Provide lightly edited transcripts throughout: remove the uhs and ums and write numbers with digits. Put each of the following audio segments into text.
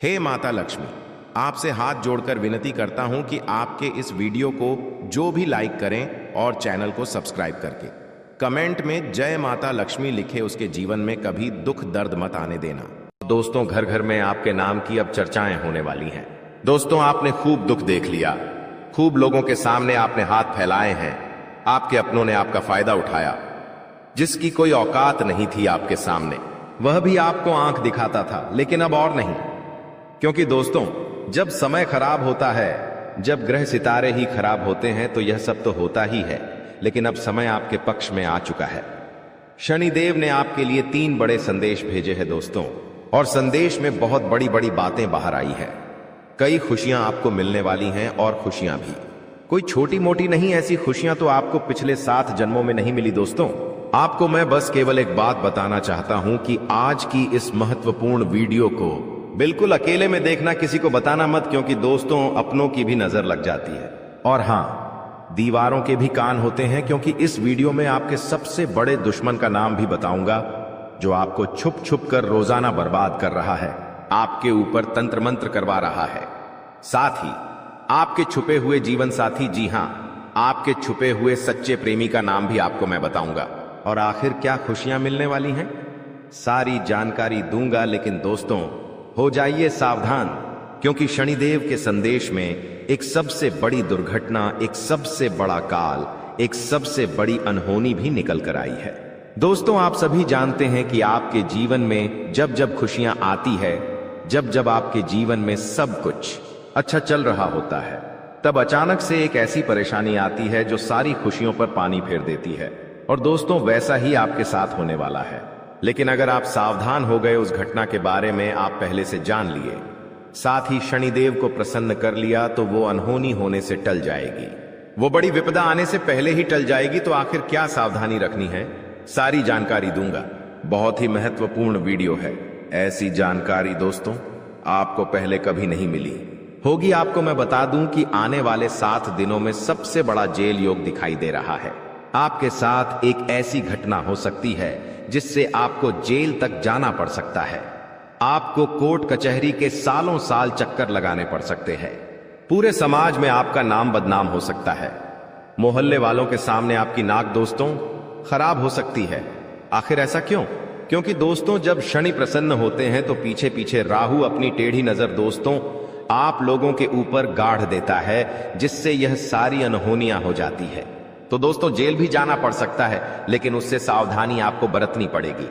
हे माता लक्ष्मी, आपसे हाथ जोड़कर विनती करता हूं कि आपके इस वीडियो को जो भी लाइक करें और चैनल को सब्सक्राइब करके कमेंट में जय माता लक्ष्मी लिखे उसके जीवन में कभी दुख दर्द मत आने देना। दोस्तों, घर घर में आपके नाम की अब चर्चाएं होने वाली हैं। दोस्तों, आपने खूब दुख देख लिया, खूब लोगों के सामने आपने हाथ फैलाए हैं, आपके अपनों ने आपका फायदा उठाया। जिसकी कोई औकात नहीं थी आपके सामने, वह भी आपको आंख दिखाता था, लेकिन अब और नहीं। क्योंकि दोस्तों, जब समय खराब होता है, जब ग्रह सितारे ही खराब होते हैं, तो यह सब तो होता ही है, लेकिन अब समय आपके पक्ष में आ चुका है। शनिदेव ने आपके लिए 3 बड़े संदेश भेजे हैं दोस्तों, और संदेश में बहुत बड़ी बड़ी बातें बाहर आई है। कई खुशियां आपको मिलने वाली हैं, और खुशियां भी कोई छोटी मोटी नहीं। ऐसी खुशियां तो आपको पिछले 7 जन्मों में नहीं मिली दोस्तों। आपको मैं बस केवल एक बात बताना चाहता हूं कि आज की इस महत्वपूर्ण वीडियो को बिल्कुल अकेले में देखना, किसी को बताना मत, क्योंकि दोस्तों अपनों की भी नजर लग जाती है। और हां, दीवारों के भी कान होते हैं, क्योंकि इस वीडियो में आपके सबसे बड़े दुश्मन का नाम भी बताऊंगा, जो आपको छुप छुप कर रोजाना बर्बाद कर रहा है, आपके ऊपर तंत्र मंत्र करवा रहा है। साथ ही आपके छुपे हुए जीवन साथी, जी हां, आपके छुपे हुए सच्चे प्रेमी का नाम भी आपको मैं बताऊंगा। और आखिर क्या खुशियां मिलने वाली हैं, सारी जानकारी दूंगा। लेकिन दोस्तों, हो जाइए सावधान, क्योंकि शनिदेव के संदेश में एक सबसे बड़ी दुर्घटना, एक सबसे बड़ा काल, एक सबसे बड़ी अनहोनी भी निकल कर आई है। दोस्तों, आप सभी जानते हैं कि आपके जीवन में जब जब खुशियां आती है, जब जब आपके जीवन में सब कुछ अच्छा चल रहा होता है, तब अचानक से एक ऐसी परेशानी आती है जो सारी खुशियों पर पानी फेर देती है। और दोस्तों, वैसा ही आपके साथ होने वाला है। लेकिन अगर आप सावधान हो गए, उस घटना के बारे में आप पहले से जान लिए, साथ ही शनिदेव को प्रसन्न कर लिया, तो वो अनहोनी होने से टल जाएगी, वो बड़ी विपदा आने से पहले ही टल जाएगी। तो आखिर क्या सावधानी रखनी है, सारी जानकारी दूंगा। बहुत ही महत्वपूर्ण वीडियो है। ऐसी जानकारी दोस्तों आपको पहले कभी नहीं मिली होगी। आपको मैं बता दूं कि आने वाले 7 दिनों में सबसे बड़ा जेल योग दिखाई दे रहा है। आपके साथ एक ऐसी घटना हो सकती है जिससे आपको जेल तक जाना पड़ सकता है। आपको कोर्ट कचहरी के सालों साल चक्कर लगाने पड़ सकते हैं। पूरे समाज में आपका नाम बदनाम हो सकता है। मोहल्ले वालों के सामने आपकी नाक दोस्तों खराब हो सकती है। आखिर ऐसा क्यों? क्योंकि दोस्तों, जब शनि प्रसन्न होते हैं तो पीछे पीछे राहु अपनी टेढ़ी नजर दोस्तों आप लोगों के ऊपर गाढ़ देता है, जिससे यह सारी अनहोनियां हो जाती है। तो दोस्तों, जेल भी जाना पड़ सकता है, लेकिन उससे सावधानी आपको बरतनी पड़ेगी।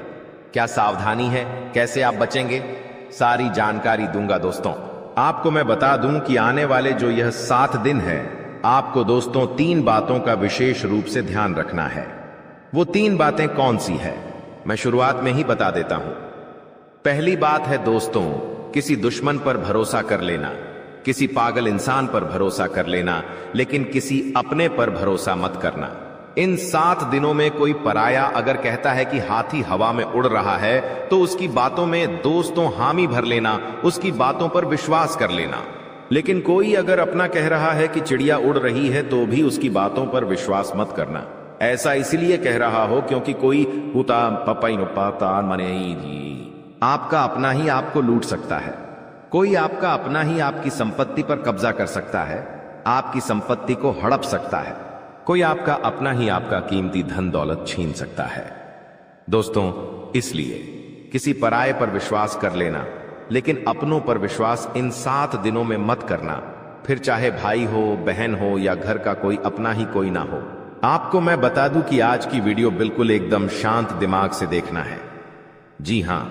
क्या सावधानी है, कैसे आप बचेंगे, सारी जानकारी दूंगा दोस्तों। आपको मैं बता दूं कि आने वाले जो यह 7 दिन है, आपको दोस्तों 3 बातों का विशेष रूप से ध्यान रखना है। वो 3 बातें कौन सी है, मैं शुरुआत में ही बता देता हूं। पहली बात है दोस्तों, किसी दुश्मन पर भरोसा कर लेना, किसी पागल इंसान पर भरोसा कर लेना, लेकिन किसी अपने पर भरोसा मत करना। इन 7 दिनों में कोई पराया अगर कहता है कि हाथी हवा में उड़ रहा है, तो उसकी बातों में दोस्तों हामी भर लेना, उसकी बातों पर विश्वास कर लेना। लेकिन कोई अगर अपना कह रहा है कि चिड़िया उड़ रही है, तो भी उसकी बातों पर विश्वास मत करना। ऐसा इसलिए कह रहा हो क्योंकि कोई पुता पपाई पाता मने आपका अपना ही आपको लूट सकता है। कोई आपका अपना ही आपकी संपत्ति पर कब्जा कर सकता है, आपकी संपत्ति को हड़प सकता है। कोई आपका अपना ही आपका कीमती धन दौलत छीन सकता है। दोस्तों, इसलिए किसी पराये पर विश्वास कर लेना, लेकिन अपनों पर विश्वास इन 7 दिनों में मत करना। फिर चाहे भाई हो, बहन हो, या घर का कोई अपना ही कोई ना हो। आपको मैं बता दूं कि आज की वीडियो बिल्कुल एकदम शांत दिमाग से देखना है। जी हां,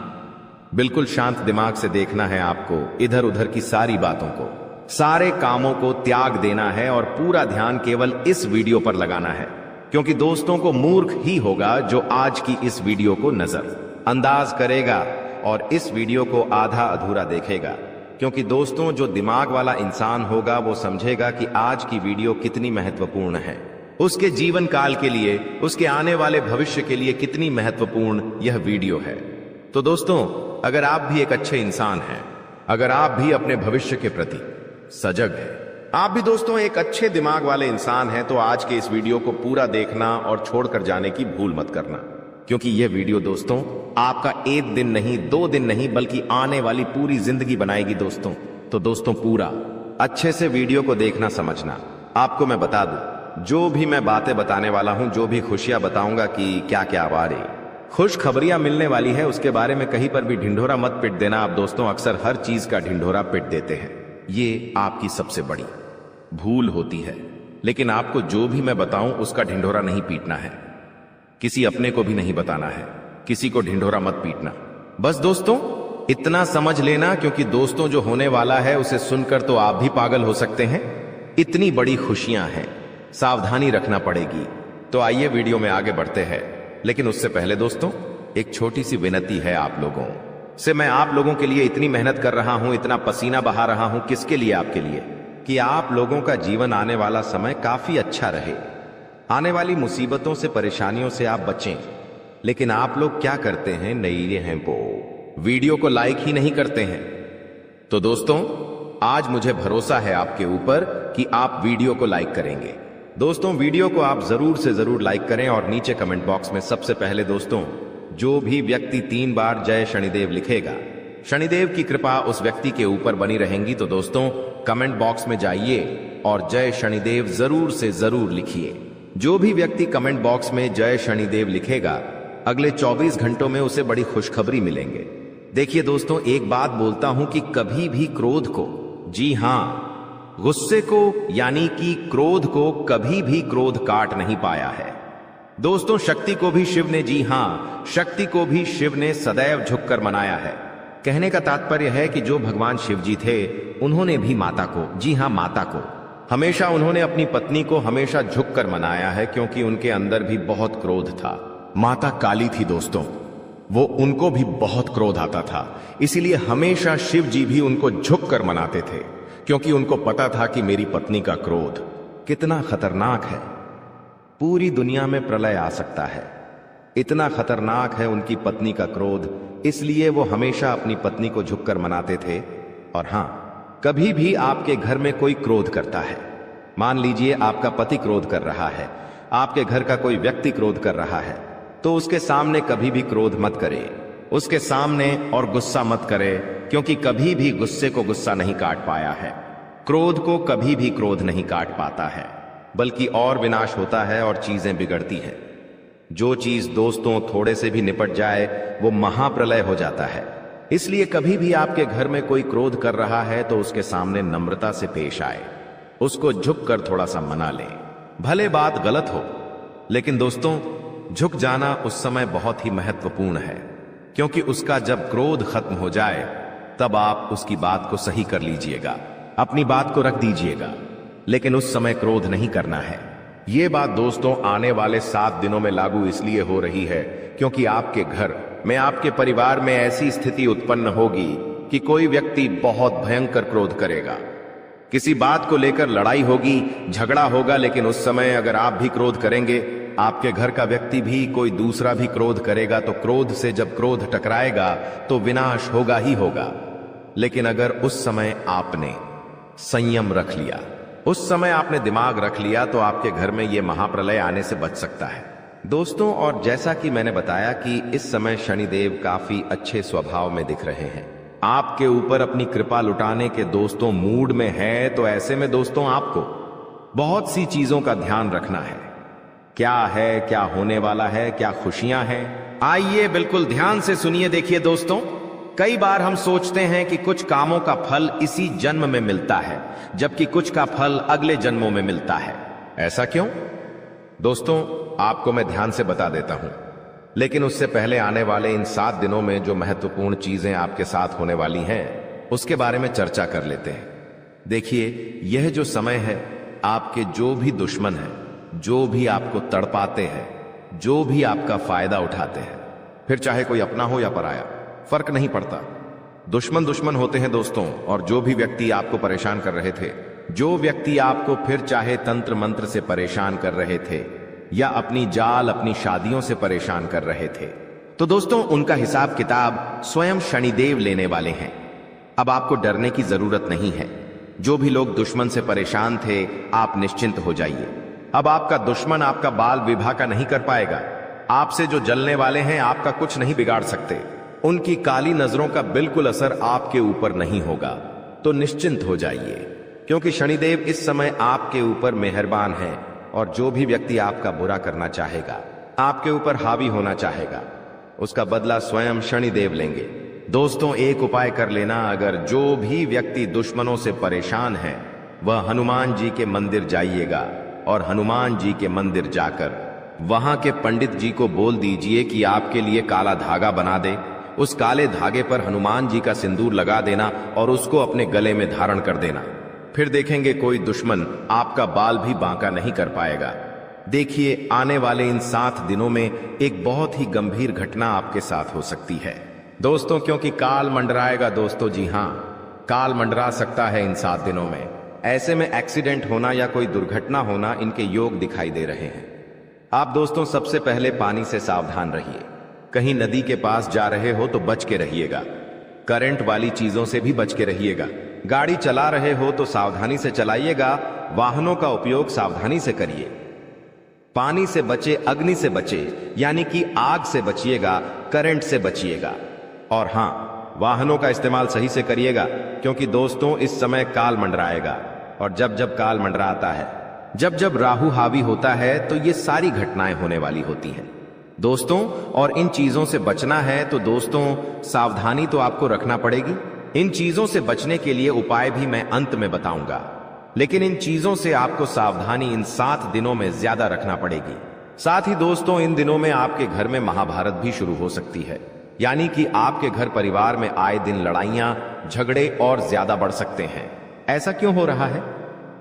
बिल्कुल शांत दिमाग से देखना है आपको। इधर उधर की सारी बातों को, सारे कामों को त्याग देना है और पूरा ध्यान केवल इस वीडियो पर लगाना है। क्योंकि दोस्तों को मूर्ख ही होगा जो आज की इस वीडियो को नजरअंदाज करेगा और इस वीडियो को आधा अधूरा देखेगा। क्योंकि दोस्तों, जो दिमाग वाला इंसान होगा वो समझेगा कि आज की वीडियो कितनी महत्वपूर्ण है, उसके जीवन काल के लिए, उसके आने वाले भविष्य के लिए कितनी महत्वपूर्ण यह वीडियो है। तो दोस्तों, अगर आप भी एक अच्छे इंसान हैं, अगर आप भी अपने भविष्य के प्रति सजग हैं, आप भी दोस्तों एक अच्छे दिमाग वाले इंसान हैं, तो आज के इस वीडियो को पूरा देखना और छोड़कर जाने की भूल मत करना। क्योंकि यह वीडियो दोस्तों आपका एक दिन नहीं, 2 दिन नहीं, बल्कि आने वाली पूरी जिंदगी बनाएगी दोस्तों। तो दोस्तों पूरा अच्छे से वीडियो को देखना, समझना। आपको मैं बता दूं, जो भी मैं बातें बताने वाला हूं, जो भी खुशियां बताऊंगा कि क्या क्या आ रही, खुशखबरियां मिलने वाली है, उसके बारे में कहीं पर भी ढिंढोरा मत पिट देना आप दोस्तों। अक्सर हर चीज का ढिंढोरा पिट देते हैं, ये आपकी सबसे बड़ी भूल होती है। लेकिन आपको जो भी मैं बताऊं उसका ढिंढोरा नहीं पीटना है, किसी अपने को भी नहीं बताना है, किसी को ढिंढोरा मत पीटना। बस दोस्तों इतना समझ लेना, क्योंकि दोस्तों जो होने वाला है उसे सुनकर तो आप भी पागल हो सकते हैं। इतनी बड़ी खुशियां हैं, सावधानी रखना पड़ेगी। तो आइए वीडियो में आगे बढ़ते हैं, लेकिन उससे पहले दोस्तों एक छोटी सी विनती है आप लोगों से। मैं आप लोगों के लिए इतनी मेहनत कर रहा हूं, इतना पसीना बहा रहा हूं, किसके लिए? आपके लिए, कि आप लोगों का जीवन आने वाला समय काफी अच्छा रहे, आने वाली मुसीबतों से, परेशानियों से आप बचें। लेकिन आप लोग क्या करते हैं? नई हैं वो वीडियो को लाइक ही नहीं करते हैं। तो दोस्तों आज मुझे भरोसा है आपके ऊपर कि आप वीडियो को लाइक करेंगे। दोस्तों वीडियो को आप जरूर से जरूर लाइक करें और नीचे कमेंट बॉक्स में सबसे पहले दोस्तों जो भी व्यक्ति 3 बार जय शनिदेव लिखेगा, शनिदेव की कृपा उस व्यक्ति के ऊपर बनी रहेंगी। तो दोस्तों कमेंट बॉक्स में जाइए और जय शनिदेव जरूर से जरूर लिखिए। जो भी व्यक्ति कमेंट बॉक्स में जय शनिदेव लिखेगा, अगले 24 घंटों में उसे बड़ी खुशखबरी मिलेंगे। देखिए दोस्तों एक बात बोलता हूं कि कभी भी क्रोध को, जी हां गुस्से को, यानी कि क्रोध को कभी भी क्रोध काट नहीं पाया है दोस्तों। शक्ति को भी शिव ने, जी हां शक्ति को भी शिव ने सदैव झुककर मनाया है। कहने का तात्पर्य है कि जो भगवान शिव जी थे उन्होंने भी माता को, जी हां माता को, हमेशा उन्होंने अपनी पत्नी को हमेशा झुककर मनाया है, क्योंकि उनके अंदर भी बहुत क्रोध था। माता काली थी दोस्तों, वो उनको भी बहुत क्रोध आता था, इसीलिए हमेशा शिव जी भी उनको झुककर मनाते थे, क्योंकि उनको पता था कि मेरी पत्नी का क्रोध कितना खतरनाक है, पूरी दुनिया में प्रलय आ सकता है, इतना खतरनाक है उनकी पत्नी का क्रोध। इसलिए वो हमेशा अपनी पत्नी को झुककर मनाते थे। और हां, कभी भी आपके घर में कोई क्रोध करता है, मान लीजिए आपका पति क्रोध कर रहा है, आपके घर का कोई व्यक्ति क्रोध कर रहा है, तो उसके सामने कभी भी क्रोध मत करे, उसके सामने और गुस्सा मत करे, क्योंकि कभी भी गुस्से को गुस्सा नहीं काट पाया है, क्रोध को कभी भी क्रोध नहीं काट पाता है, बल्कि और विनाश होता है और चीजें बिगड़ती हैं। जो चीज दोस्तों थोड़े से भी निपट जाए वो महाप्रलय हो जाता है। इसलिए कभी भी आपके घर में कोई क्रोध कर रहा है तो उसके सामने नम्रता से पेश आए, उसको झुक कर थोड़ा सा मना ले। भले बात गलत हो, लेकिन दोस्तों झुक जाना उस समय बहुत ही महत्वपूर्ण है, क्योंकि उसका जब क्रोध खत्म हो जाए तब आप उसकी बात को सही कर लीजिएगा, अपनी बात को रख दीजिएगा, लेकिन उस समय क्रोध नहीं करना है। यह बात दोस्तों आने वाले 7 दिनों में लागू इसलिए हो रही है क्योंकि आपके घर में, आपके परिवार में ऐसी स्थिति उत्पन्न होगी कि कोई व्यक्ति बहुत भयंकर क्रोध करेगा, किसी बात को लेकर लड़ाई होगी, झगड़ा होगा। लेकिन उस समय अगर आप भी क्रोध करेंगे, आपके घर का व्यक्ति भी, कोई दूसरा भी क्रोध करेगा, तो क्रोध से जब क्रोध टकराएगा तो विनाश होगा ही होगा। लेकिन अगर उस समय आपने संयम रख लिया, उस समय आपने दिमाग रख लिया, तो आपके घर में यह महाप्रलय आने से बच सकता है दोस्तों। और जैसा कि मैंने बताया कि इस समय शनिदेव काफी अच्छे स्वभाव में दिख रहे हैं, आपके ऊपर अपनी कृपा लुटाने के दोस्तों मूड में है। तो ऐसे में दोस्तों आपको बहुत सी चीजों का ध्यान रखना है। क्या है, क्या होने वाला है, क्या खुशियां हैं, आइए बिल्कुल ध्यान से सुनिए। देखिए दोस्तों, कई बार हम सोचते हैं कि कुछ कामों का फल इसी जन्म में मिलता है, जबकि कुछ का फल अगले जन्मों में मिलता है। ऐसा क्यों? दोस्तों आपको मैं ध्यान से बता देता हूं, लेकिन उससे पहले आने वाले इन 7 दिनों में जो महत्वपूर्ण चीजें आपके साथ होने वाली हैं, उसके बारे में चर्चा कर लेते हैं। देखिए, यह जो समय है, आपके जो भी दुश्मन हैं, जो भी आपको तड़पाते हैं, जो भी आपका फायदा उठाते हैं, फिर चाहे कोई अपना हो या पराया, फर्क नहीं पड़ता, दुश्मन दुश्मन होते हैं दोस्तों। और जो भी व्यक्ति आपको परेशान कर रहे थे, जो व्यक्ति आपको फिर चाहे तंत्र मंत्र से परेशान कर रहे थे या अपनी जाल, अपनी शादियों से परेशान कर रहे थे, तो दोस्तों उनका हिसाब किताब स्वयं शनिदेव लेने वाले हैं। अब आपको डरने की जरूरत नहीं है। जो भी लोग दुश्मन से परेशान थे, आप निश्चिंत हो जाइए। अब आपका दुश्मन आपका बाल विवाह का नहीं कर पाएगा, आपसे जो जलने वाले हैं आपका कुछ नहीं बिगाड़ सकते। उनकी काली नजरों का बिल्कुल असर आपके ऊपर नहीं होगा। तो निश्चिंत हो जाइए, क्योंकि शनिदेव इस समय आपके ऊपर मेहरबान है और जो भी व्यक्ति आपका बुरा करना चाहेगा, आपके ऊपर हावी होना चाहेगा, उसका बदला स्वयं शनिदेव लेंगे। दोस्तों, एक उपाय कर लेना, अगर जो भी व्यक्ति दुश्मनों से परेशान है वह हनुमान जी के मंदिर जाइएगा और हनुमान जी के मंदिर जाकर वहां के पंडित जी को बोल दीजिए कि आपके लिए काला धागा बना दे। उस काले धागे पर हनुमान जी का सिंदूर लगा देना और उसको अपने गले में धारण कर देना। फिर देखेंगे कोई दुश्मन आपका बाल भी बांका नहीं कर पाएगा। देखिए, आने वाले इन 7 दिनों में एक बहुत ही गंभीर घटना आपके साथ हो सकती है दोस्तों, क्योंकि काल मंडराएगा दोस्तों। जी हां, काल मंडरा सकता है इन 7 दिनों में। ऐसे में एक्सीडेंट होना या कोई दुर्घटना होना इनके योग दिखाई दे रहे हैं। आप दोस्तों सबसे पहले पानी से सावधान रहिए। कहीं नदी के पास जा रहे हो तो बच के रहिएगा। करंट वाली चीजों से भी बच के रहिएगा। गाड़ी चला रहे हो तो सावधानी से चलाइएगा। वाहनों का उपयोग सावधानी से करिए। पानी से बचे, अग्नि से बचे, यानी कि आग से बचिएगा, करंट से बचिएगा। और हां, वाहनों का इस्तेमाल सही से करिएगा, क्योंकि दोस्तों इस समय काल मंडराएगा। और जब जब काल मंडराता है, जब जब राहु हावी होता है, तो ये सारी घटनाएं होने वाली होती हैं दोस्तों। और इन चीजों से बचना है तो दोस्तों सावधानी तो आपको रखना पड़ेगी। इन चीजों से बचने के लिए उपाय भी मैं अंत में बताऊंगा, लेकिन इन चीजों से आपको सावधानी इन 7 दिनों में ज्यादा रखना पड़ेगी। साथ ही दोस्तों इन दिनों में आपके घर में महाभारत भी शुरू हो सकती है, यानी कि आपके घर परिवार में आए दिन लड़ाइयां, झगड़े और ज्यादा बढ़ सकते हैं। ऐसा क्यों हो रहा है,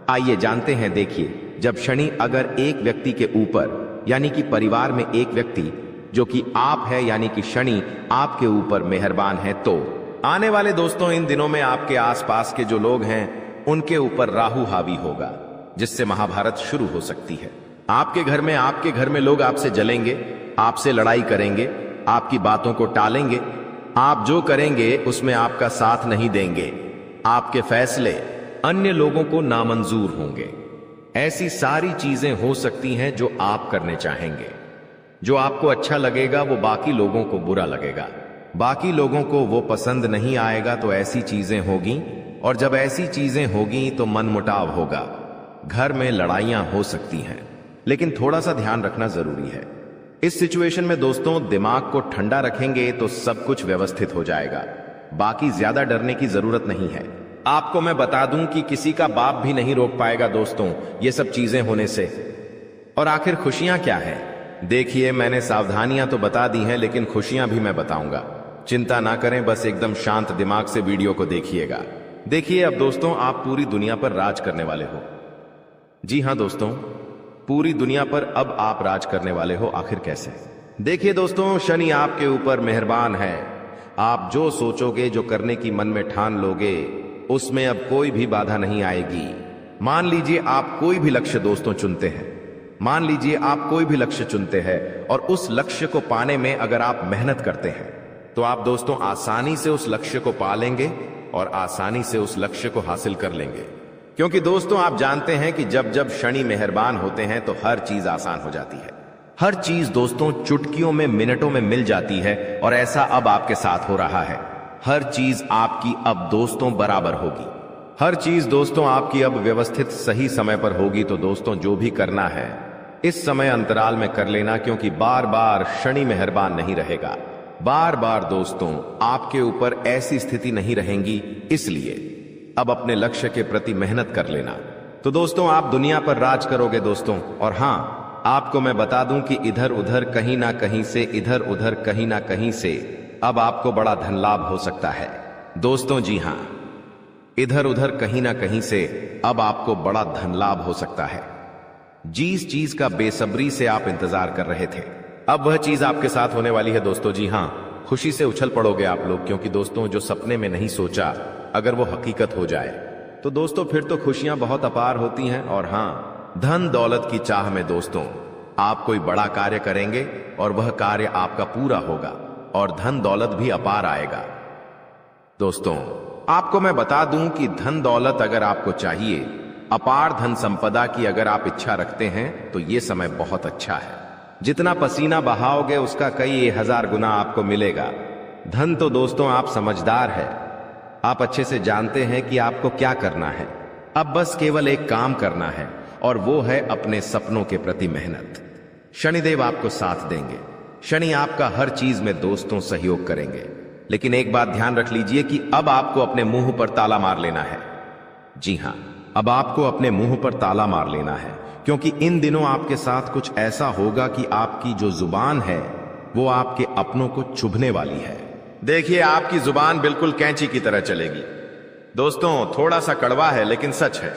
आइए जानते हैं। देखिए, जब शनि अगर एक व्यक्ति के ऊपर, यानी कि परिवार में एक व्यक्ति जो कि आप है, यानी कि शनि आपके ऊपर मेहरबान है, तो आने वाले दोस्तों इन दिनों में आपके आसपास के जो लोग हैं उनके ऊपर राहु हावी होगा, जिससे महाभारत शुरू हो सकती है। आपके घर में लोग आपसे जलेंगे, आपसे लड़ाई करेंगे, आपकी बातों को टालेंगे। आप जो करेंगे उसमें आपका साथ नहीं देंगे। आपके फैसले अन्य लोगों को नामंजूर होंगे। ऐसी सारी चीजें हो सकती हैं जो आप करने चाहेंगे। जो आपको अच्छा लगेगा वो बाकी लोगों को बुरा लगेगा, बाकी लोगों को वो पसंद नहीं आएगा। तो ऐसी चीजें होगी, और जब ऐसी चीजें होगी तो मनमुटाव होगा, घर में लड़ाइयां हो सकती हैं। लेकिन थोड़ा सा ध्यान रखना जरूरी है। इस सिचुएशन में दोस्तों दिमाग को ठंडा रखेंगे तो सब कुछ व्यवस्थित हो जाएगा। बाकी ज्यादा डरने की जरूरत नहीं है। आपको मैं बता दूं कि किसी का बाप भी नहीं रोक पाएगा दोस्तों ये सब चीजें होने से। और आखिर खुशियां क्या है? देखिए, मैंने सावधानियां तो बता दी हैं, लेकिन खुशियां भी मैं बताऊंगा। चिंता ना करें, बस एकदम शांत दिमाग से वीडियो को देखिएगा। देखिए, अब दोस्तों आप पूरी दुनिया पर राज करने वाले हो। जी हां दोस्तों, पूरी दुनिया पर अब आप राज करने वाले हो। आखिर कैसे? देखिए दोस्तों, शनि आपके ऊपर मेहरबान है। आप जो सोचोगे, जो करने की मन में ठान लोगे, उसमें अब कोई भी बाधा नहीं आएगी। मान लीजिए आप कोई भी लक्ष्य दोस्तों चुनते हैं, मान लीजिए आप कोई भी लक्ष्य चुनते हैं, और उस लक्ष्य को पाने में अगर आप मेहनत करते हैं तो आप दोस्तों आसानी से उस लक्ष्य को पा लेंगे और आसानी से उस लक्ष्य को हासिल कर लेंगे। क्योंकि दोस्तों आप जानते हैं कि जब जब शनि मेहरबान होते हैं तो हर चीज आसान हो जाती है। हर चीज दोस्तों चुटकियों में, मिनटों में मिल जाती है, और ऐसा अब आपके साथ हो रहा है। हर चीज आपकी अब दोस्तों बराबर होगी। हर चीज दोस्तों आपकी अब व्यवस्थित सही समय पर होगी। तो दोस्तों जो भी करना है इस समय अंतराल में कर लेना, क्योंकि बार बार शनि मेहरबान नहीं रहेगा। बार बार दोस्तों आपके ऊपर ऐसी स्थिति नहीं रहेंगी, इसलिए अब अपने लक्ष्य के प्रति मेहनत कर लेना। तो दोस्तों आप दुनिया पर राज करोगे दोस्तों। और हां, आपको मैं बता दूं कि इधर उधर कहीं ना कहीं से, इधर उधर कहीं ना कहीं से अब आपको बड़ा धन लाभ हो सकता है दोस्तों। जी हां, इधर उधर कहीं ना कहीं से अब आपको बड़ा धन लाभ हो सकता है। जिस चीज का बेसब्री से आप इंतजार कर रहे थे, अब वह चीज आपके साथ होने वाली है दोस्तों। जी हां, खुशी से उछल पड़ोगे आप लोग, क्योंकि दोस्तों जो सपने में नहीं सोचा, अगर वो हकीकत हो जाए तो दोस्तों फिर तो खुशियां बहुत अपार होती हैं। और हां, धन दौलत की चाह में दोस्तों आप कोई बड़ा कार्य करेंगे और वह कार्य आपका पूरा होगा और धन दौलत भी अपार आएगा। दोस्तों आपको मैं बता दूं कि धन दौलत अगर आपको चाहिए, अपार धन संपदा की अगर आप इच्छा रखते हैं, तो ये समय बहुत अच्छा है। जितना पसीना बहाओगे उसका कई हजार गुना आपको मिलेगा। धन तो दोस्तों आप समझदार है, आप अच्छे से जानते हैं कि आपको क्या करना है। अब बस केवल एक काम करना है और वो है अपने सपनों के प्रति मेहनत। शनिदेव आपको साथ देंगे। शनि आपका हर चीज में दोस्तों सहयोग करेंगे। लेकिन एक बात ध्यान रख लीजिए कि अब आपको अपने मुंह पर ताला मार लेना है। जी हां, अब आपको अपने मुंह पर ताला मार लेना है, क्योंकि इन दिनों आपके साथ कुछ ऐसा होगा कि आपकी जो जुबान है वो आपके अपनों को चुभने वाली है। देखिए, आपकी जुबान बिल्कुल कैंची की तरह चलेगी। दोस्तों, थोड़ा सा कड़वा है लेकिन सच है।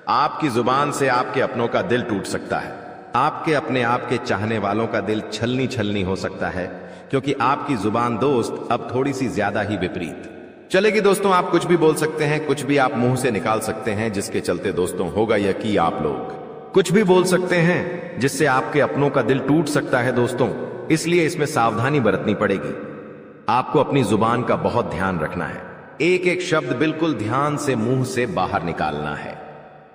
आपकी जुबान से आपके अपनों का दिल टूट सकता है। आपके अपने आप के चाहने वालों का दिल छलनी छलनी हो सकता है, क्योंकि आपकी जुबान दोस्त अब थोड़ी सी ज्यादा ही विपरीत चलेगी। दोस्तों, आप कुछ भी बोल सकते हैं, कुछ भी आप मुंह से निकाल सकते हैं, जिसके चलते दोस्तों होगा यह कि आप लोग कुछ भी बोल सकते हैं जिससे आपके अपनों का दिल टूट सकता है दोस्तों। इसलिए इसमें सावधानी बरतनी पड़ेगी। आपको अपनी जुबान का बहुत ध्यान रखना है। एक एक शब्द बिल्कुल ध्यान से मुंह से बाहर निकालना है।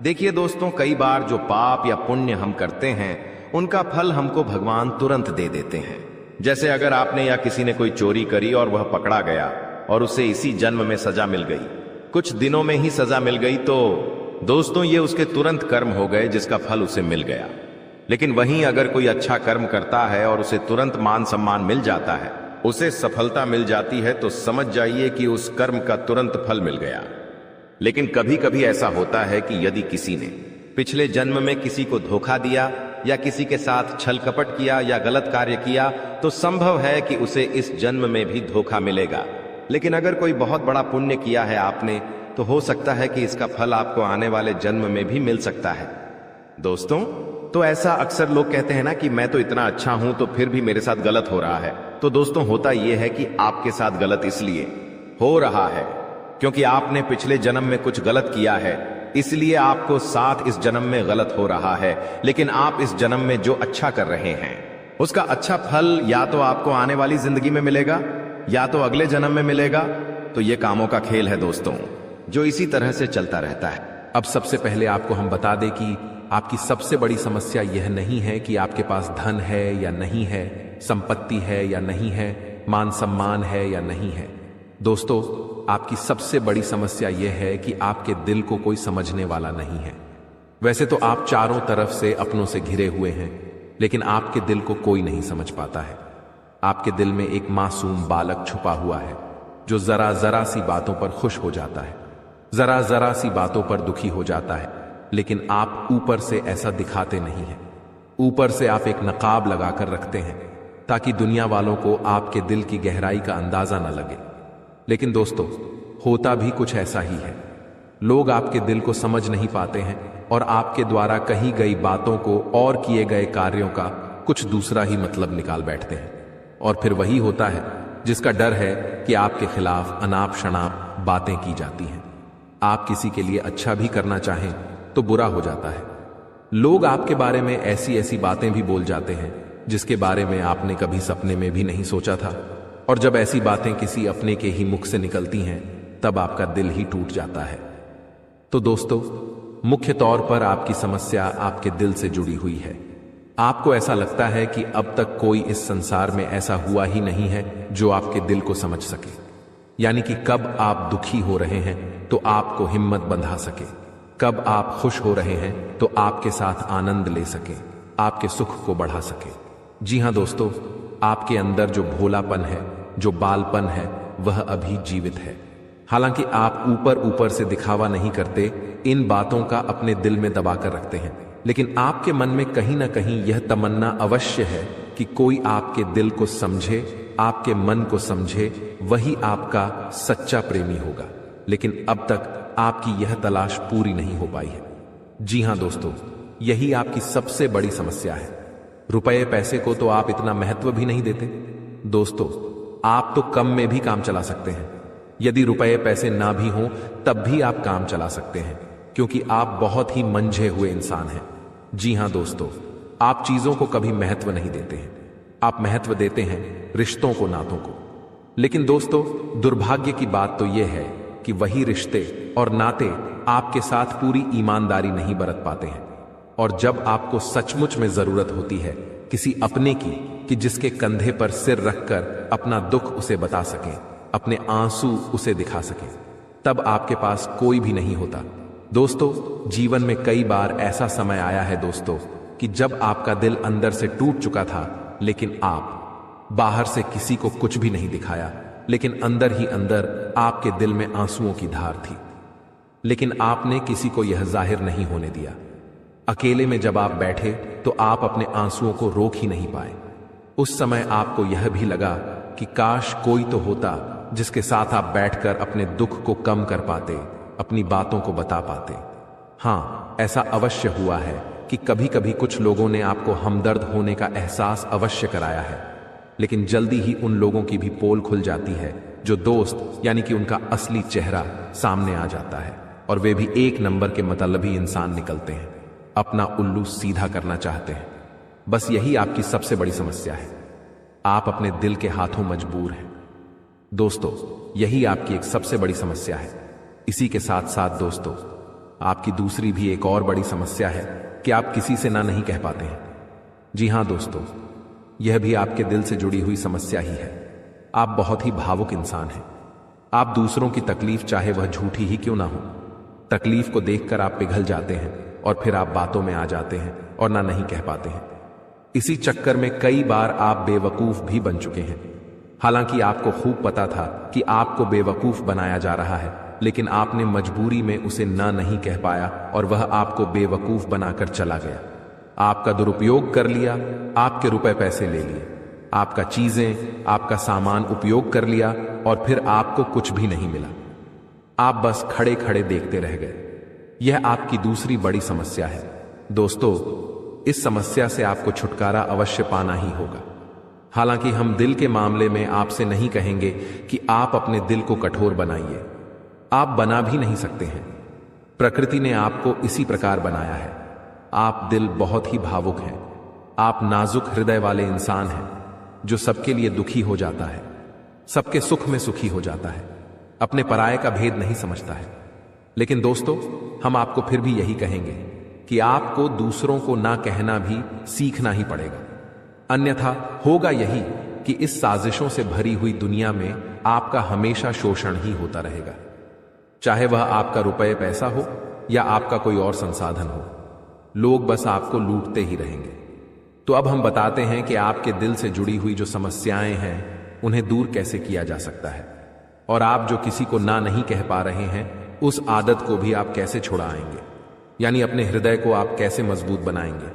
देखिए दोस्तों, कई बार जो पाप या पुण्य हम करते हैं उनका फल हमको भगवान तुरंत दे देते हैं। जैसे अगर आपने या किसी ने कोई चोरी करी और वह पकड़ा गया और उसे इसी जन्म में सजा मिल गई, कुछ दिनों में ही सजा मिल गई, तो दोस्तों ये उसके तुरंत कर्म हो गए जिसका फल उसे मिल गया। लेकिन वहीं अगर कोई अच्छा कर्म करता है और उसे तुरंत मान सम्मान मिल जाता है, उसे सफलता मिल जाती है, तो समझ जाइए कि उस कर्म का तुरंत फल मिल गया। लेकिन कभी कभी ऐसा होता है कि यदि किसी ने पिछले जन्म में किसी को धोखा दिया या किसी के साथ छल कपट किया या गलत कार्य किया, तो संभव है कि उसे इस जन्म में भी धोखा मिलेगा। लेकिन अगर कोई बहुत बड़ा पुण्य किया है आपने, तो हो सकता है कि इसका फल आपको आने वाले जन्म में भी मिल सकता है। दोस्तों, तो ऐसा अक्सर लोग कहते हैं ना कि मैं तो इतना अच्छा हूं तो फिर भी मेरे साथ गलत हो रहा है। तो दोस्तों, होता यह है कि आपके साथ गलत इसलिए हो रहा है क्योंकि आपने पिछले जन्म में कुछ गलत किया है, इसलिए आपको साथ इस जन्म में गलत हो रहा है। लेकिन आप इस जन्म में जो अच्छा कर रहे हैं उसका अच्छा फल या तो आपको आने वाली जिंदगी में मिलेगा या तो अगले जन्म में मिलेगा। तो ये कामों का खेल है दोस्तों, जो इसी तरह से चलता रहता है। अब सबसे पहले आपको हम बता दें कि आपकी सबसे बड़ी समस्या यह नहीं है कि आपके पास धन है या नहीं है, संपत्ति है या नहीं है, मान सम्मान है या नहीं है। दोस्तों, आपकी सबसे बड़ी समस्या यह है कि आपके दिल को कोई समझने वाला नहीं है। वैसे तो आप चारों तरफ से अपनों से घिरे हुए हैं, लेकिन आपके दिल को कोई नहीं समझ पाता है। आपके दिल में एक मासूम बालक छुपा हुआ है जो जरा जरा सी बातों पर खुश हो जाता है, जरा जरा सी बातों पर दुखी हो जाता है। लेकिन आप ऊपर से ऐसा दिखाते नहीं हैं। ऊपर से आप एक नकाब लगाकर रखते हैं ताकि दुनिया वालों को आपके दिल की गहराई का अंदाजा न लगे। लेकिन दोस्तों, होता भी कुछ ऐसा ही है। लोग आपके दिल को समझ नहीं पाते हैं और आपके द्वारा कही गई बातों को और किए गए कार्यों का कुछ दूसरा ही मतलब निकाल बैठते हैं। और फिर वही होता है जिसका डर है कि आपके खिलाफ अनाप शनाप बातें की जाती हैं। आप किसी के लिए अच्छा भी करना चाहें तो बुरा हो जाता है। लोग आपके बारे में ऐसी ऐसी बातें भी बोल जाते हैं जिसके बारे में आपने कभी सपने में भी नहीं सोचा था। और जब ऐसी बातें किसी अपने के ही मुख से निकलती हैं, तब आपका दिल ही टूट जाता है। तो दोस्तों, मुख्य तौर पर आपकी समस्या आपके दिल से जुड़ी हुई है। आपको ऐसा लगता है कि अब तक कोई इस संसार में ऐसा हुआ ही नहीं है जो आपके दिल को समझ सके। यानी कि कब आप दुखी हो रहे हैं तो आपको हिम्मत बंधा सके, कब आप खुश हो रहे हैं तो आपके साथ आनंद ले सके, आपके सुख को बढ़ा सके। जी हां दोस्तों, आपके अंदर जो भोलापन है, जो बालपन है, वह अभी जीवित है। हालांकि आप ऊपर ऊपर से दिखावा नहीं करते, इन बातों का अपने दिल में दबा कर रखते हैं, लेकिन आपके मन में कहीं ना कहीं यह तमन्ना अवश्य है कि कोई आपके दिल को समझे, आपके मन को समझे, वही आपका सच्चा प्रेमी होगा। लेकिन अब तक आपकी यह तलाश पूरी नहीं हो पाई है। जी हां दोस्तों, यही आपकी सबसे बड़ी समस्या है। रुपए पैसे को तो आप इतना महत्व भी नहीं देते। दोस्तों, आप तो कम में भी काम चला सकते हैं। यदि रुपए पैसे ना भी हों तब भी आप काम चला सकते हैं, क्योंकि आप बहुत ही मंझे हुए इंसान हैं। जी हां दोस्तों, आप चीजों को कभी महत्व नहीं देते हैं। आप महत्व देते हैं रिश्तों को, नातों को। लेकिन दोस्तों, दुर्भाग्य की बात तो यह है कि वही रिश्ते और नाते आपके साथ पूरी ईमानदारी नहीं बरत पाते हैं। और जब आपको सचमुच में जरूरत होती है किसी अपने की कि जिसके कंधे पर सिर रखकर अपना दुख उसे बता सके, अपने आंसू उसे दिखा सके। तब आपके पास कोई भी नहीं होता। दोस्तों, जीवन में कई बार ऐसा समय आया है दोस्तों कि जब आपका दिल अंदर से टूट चुका था, लेकिन आप बाहर से किसी को कुछ भी नहीं दिखाया, लेकिन अंदर ही अंदर आपके दिल में आंसुओं की धार थी, लेकिन आपने किसी को यह जाहिर नहीं होने दिया। अकेले में जब आप बैठे तो आप अपने आंसुओं को रोक ही नहीं पाए। उस समय आपको यह भी लगा कि काश कोई तो होता जिसके साथ आप बैठकर अपने दुख को कम कर पाते, अपनी बातों को बता पाते। हां, ऐसा अवश्य हुआ है कि कभी कभी कुछ लोगों ने आपको हमदर्द होने का एहसास अवश्य कराया है, लेकिन जल्दी ही उन लोगों की भी पोल खुल जाती है जो दोस्त यानी कि उनका असली चेहरा सामने आ जाता है, और वे भी एक नंबर के मतलबी इंसान निकलते हैं, अपना उल्लू सीधा करना चाहते हैं। बस यही आपकी सबसे बड़ी समस्या है, आप अपने दिल के हाथों मजबूर हैं। दोस्तों, यही आपकी एक सबसे बड़ी समस्या है। इसी के साथ साथ दोस्तों, आपकी दूसरी भी एक और बड़ी समस्या है कि आप किसी से ना नहीं कह पाते हैं। जी हां दोस्तों, यह भी आपके दिल से जुड़ी हुई समस्या ही है। आप बहुत ही भावुक इंसान हैं। आप दूसरों की तकलीफ चाहे वह झूठी ही क्यों ना हो, तकलीफ को देखकर आप पिघल जाते हैं और फिर आप बातों में आ जाते हैं और ना नहीं कह पाते हैं। इसी चक्कर में कई बार आप बेवकूफ भी बन चुके हैं। हालांकि आपको खूब पता था कि आपको बेवकूफ बनाया जा रहा है, लेकिन आपने मजबूरी में उसे ना नहीं कह पाया और वह आपको बेवकूफ बनाकर चला गया। आपका दुरुपयोग कर लिया, आपके रुपए पैसे ले लिए, आपका चीजें, आपका सामान उपयोग कर लिया और फिर आपको कुछ भी नहीं मिला। आप बस खड़े खड़े देखते रह गए। यह आपकी दूसरी बड़ी समस्या है। दोस्तों, इस समस्या से आपको छुटकारा अवश्य पाना ही होगा। हालांकि हम दिल के मामले में आपसे नहीं कहेंगे कि आप अपने दिल को कठोर बनाइए, आप बना भी नहीं सकते हैं। प्रकृति ने आपको इसी प्रकार बनाया है। आप दिल बहुत ही भावुक हैं। आप नाजुक हृदय वाले इंसान हैं जो सबके लिए दुखी हो जाता है, सबके सुख में सुखी हो जाता है, अपने पराये का भेद नहीं समझता है। लेकिन दोस्तों, हम आपको फिर भी यही कहेंगे कि आपको दूसरों को ना कहना भी सीखना ही पड़ेगा, अन्यथा होगा यही कि इस साजिशों से भरी हुई दुनिया में आपका हमेशा शोषण ही होता रहेगा, चाहे वह आपका रुपये पैसा हो या आपका कोई और संसाधन हो। लोग बस आपको लूटते ही रहेंगे। तो अब हम बताते हैं कि आपके दिल से जुड़ी हुई जो समस्याएं हैं उन्हें दूर कैसे किया जा सकता है, और आप जो किसी को ना नहीं कह पा रहे हैं उस आदत को भी आप कैसे छुड़ाएंगे, यानी अपने हृदय को आप कैसे मजबूत बनाएंगे।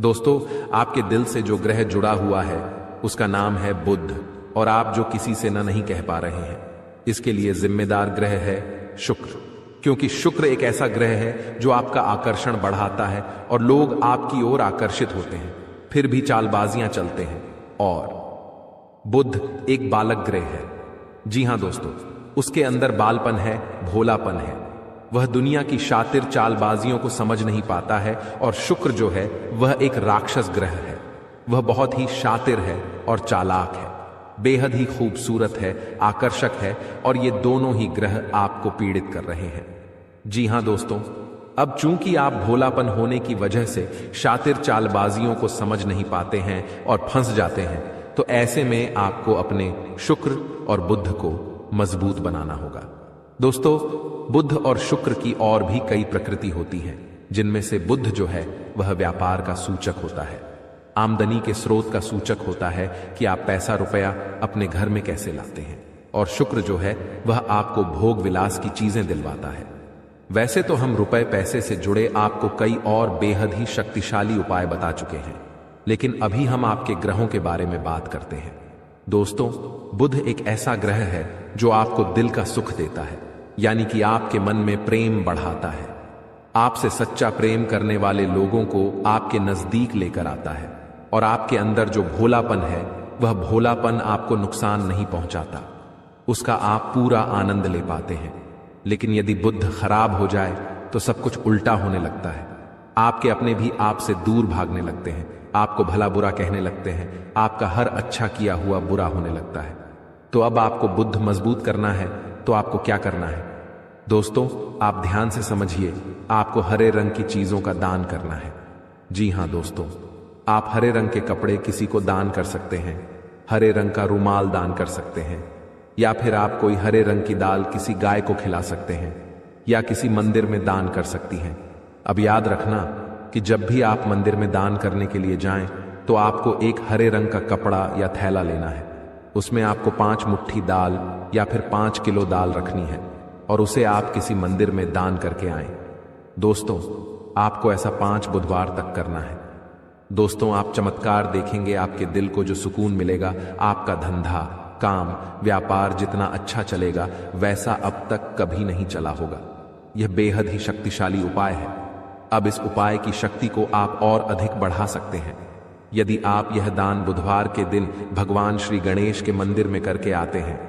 दोस्तों, आपके दिल से जो ग्रह जुड़ा हुआ है उसका नाम है बुध, और आप जो किसी से ना नहीं कह पा रहे हैं इसके लिए जिम्मेदार ग्रह है शुक्र, क्योंकि शुक्र एक ऐसा ग्रह है जो आपका आकर्षण बढ़ाता है और लोग आपकी ओर आकर्षित होते हैं, फिर भी चालबाजियां चलते हैं। और बुध एक बालक ग्रह है। जी हां दोस्तों, उसके अंदर बालपन है, भोलापन है। वह दुनिया की शातिर चालबाजियों को समझ नहीं पाता है, और शुक्र जो है वह एक राक्षस ग्रह है। वह बहुत ही शातिर है और चालाक है, बेहद ही खूबसूरत है, आकर्षक है, और ये दोनों ही ग्रह आपको पीड़ित कर रहे हैं। जी हां दोस्तों, अब चूंकि आप भोलापन होने की वजह से शातिर चालबाजियों को समझ नहीं पाते हैं और फंस जाते हैं, तो ऐसे में आपको अपने शुक्र और बुध को मजबूत बनाना होगा। दोस्तों, बुध और शुक्र की और भी कई प्रकृति होती हैं, जिनमें से बुध जो है वह व्यापार का सूचक होता है, आमदनी के स्रोत का सूचक होता है कि आप पैसा रुपया अपने घर में कैसे लाते हैं, और शुक्र जो है वह आपको भोग विलास की चीजें दिलवाता है। वैसे तो हम रुपए पैसे से जुड़े आपको कई और बेहद ही शक्तिशाली उपाय बता चुके हैं, लेकिन अभी हम आपके ग्रहों के बारे में बात करते हैं। दोस्तों, बुध एक ऐसा ग्रह है जो आपको दिल का सुख देता है, यानी कि आपके मन में प्रेम बढ़ाता है, आपसे सच्चा प्रेम करने वाले लोगों को आपके नजदीक लेकर आता है, और आपके अंदर जो भोलापन है वह भोलापन आपको नुकसान नहीं पहुंचाता, उसका आप पूरा आनंद ले पाते हैं। लेकिन यदि बुध खराब हो जाए तो सब कुछ उल्टा होने लगता है। आपके अपने भी आपसे दूर भागने लगते हैं, आपको भला बुरा कहने लगते हैं, आपका हर अच्छा किया हुआ बुरा होने लगता है। तो अब आपको बुध मजबूत करना है तो आपको क्या करना है? दोस्तों, आप ध्यान से समझिए, आपको हरे रंग की चीजों का दान करना है। जी हां दोस्तों, आप हरे रंग के कपड़े किसी को दान कर सकते हैं, हरे रंग का रुमाल दान कर सकते हैं, या फिर आप कोई हरे रंग की दाल किसी गाय को खिला सकते हैं या किसी मंदिर में दान कर सकती हैं। अब याद रखना कि जब भी आप मंदिर में दान करने के लिए जाएं तो आपको एक हरे रंग का कपड़ा या थैला लेना है। उसमें आपको 5 मुट्ठी दाल या फिर 5 किलो दाल रखनी है और उसे आप किसी मंदिर में दान करके आएं। दोस्तों, आपको ऐसा 5 बुधवार तक करना है। दोस्तों, आप चमत्कार देखेंगे, आपके दिल को जो सुकून मिलेगा, आपका धंधा, काम, व्यापार जितना अच्छा चलेगा वैसा अब तक कभी नहीं चला होगा। यह बेहद ही शक्तिशाली उपाय है। अब इस उपाय की शक्ति को आप और अधिक बढ़ा सकते हैं यदि आप यह दान बुधवार के दिन भगवान श्री गणेश के मंदिर में करके आते हैं।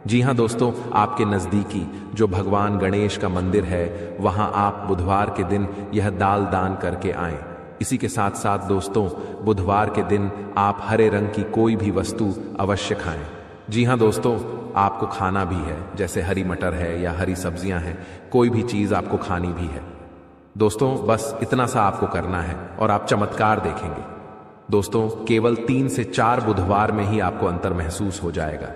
जी हां दोस्तों, आपके नजदीकी जो भगवान गणेश का मंदिर है वहां आप बुधवार के दिन यह दाल दान करके आएं। इसी के साथ साथ दोस्तों, बुधवार के दिन आप हरे रंग की कोई भी वस्तु अवश्य खाएं। जी हां दोस्तों, आपको खाना भी है, जैसे हरी मटर है या हरी सब्जियां हैं, कोई भी चीज आपको खानी भी है। दोस्तों, बस इतना सा आपको करना है और आप चमत्कार देखेंगे। दोस्तों, केवल 3 से 4 बुधवार में ही आपको अंतर महसूस हो जाएगा।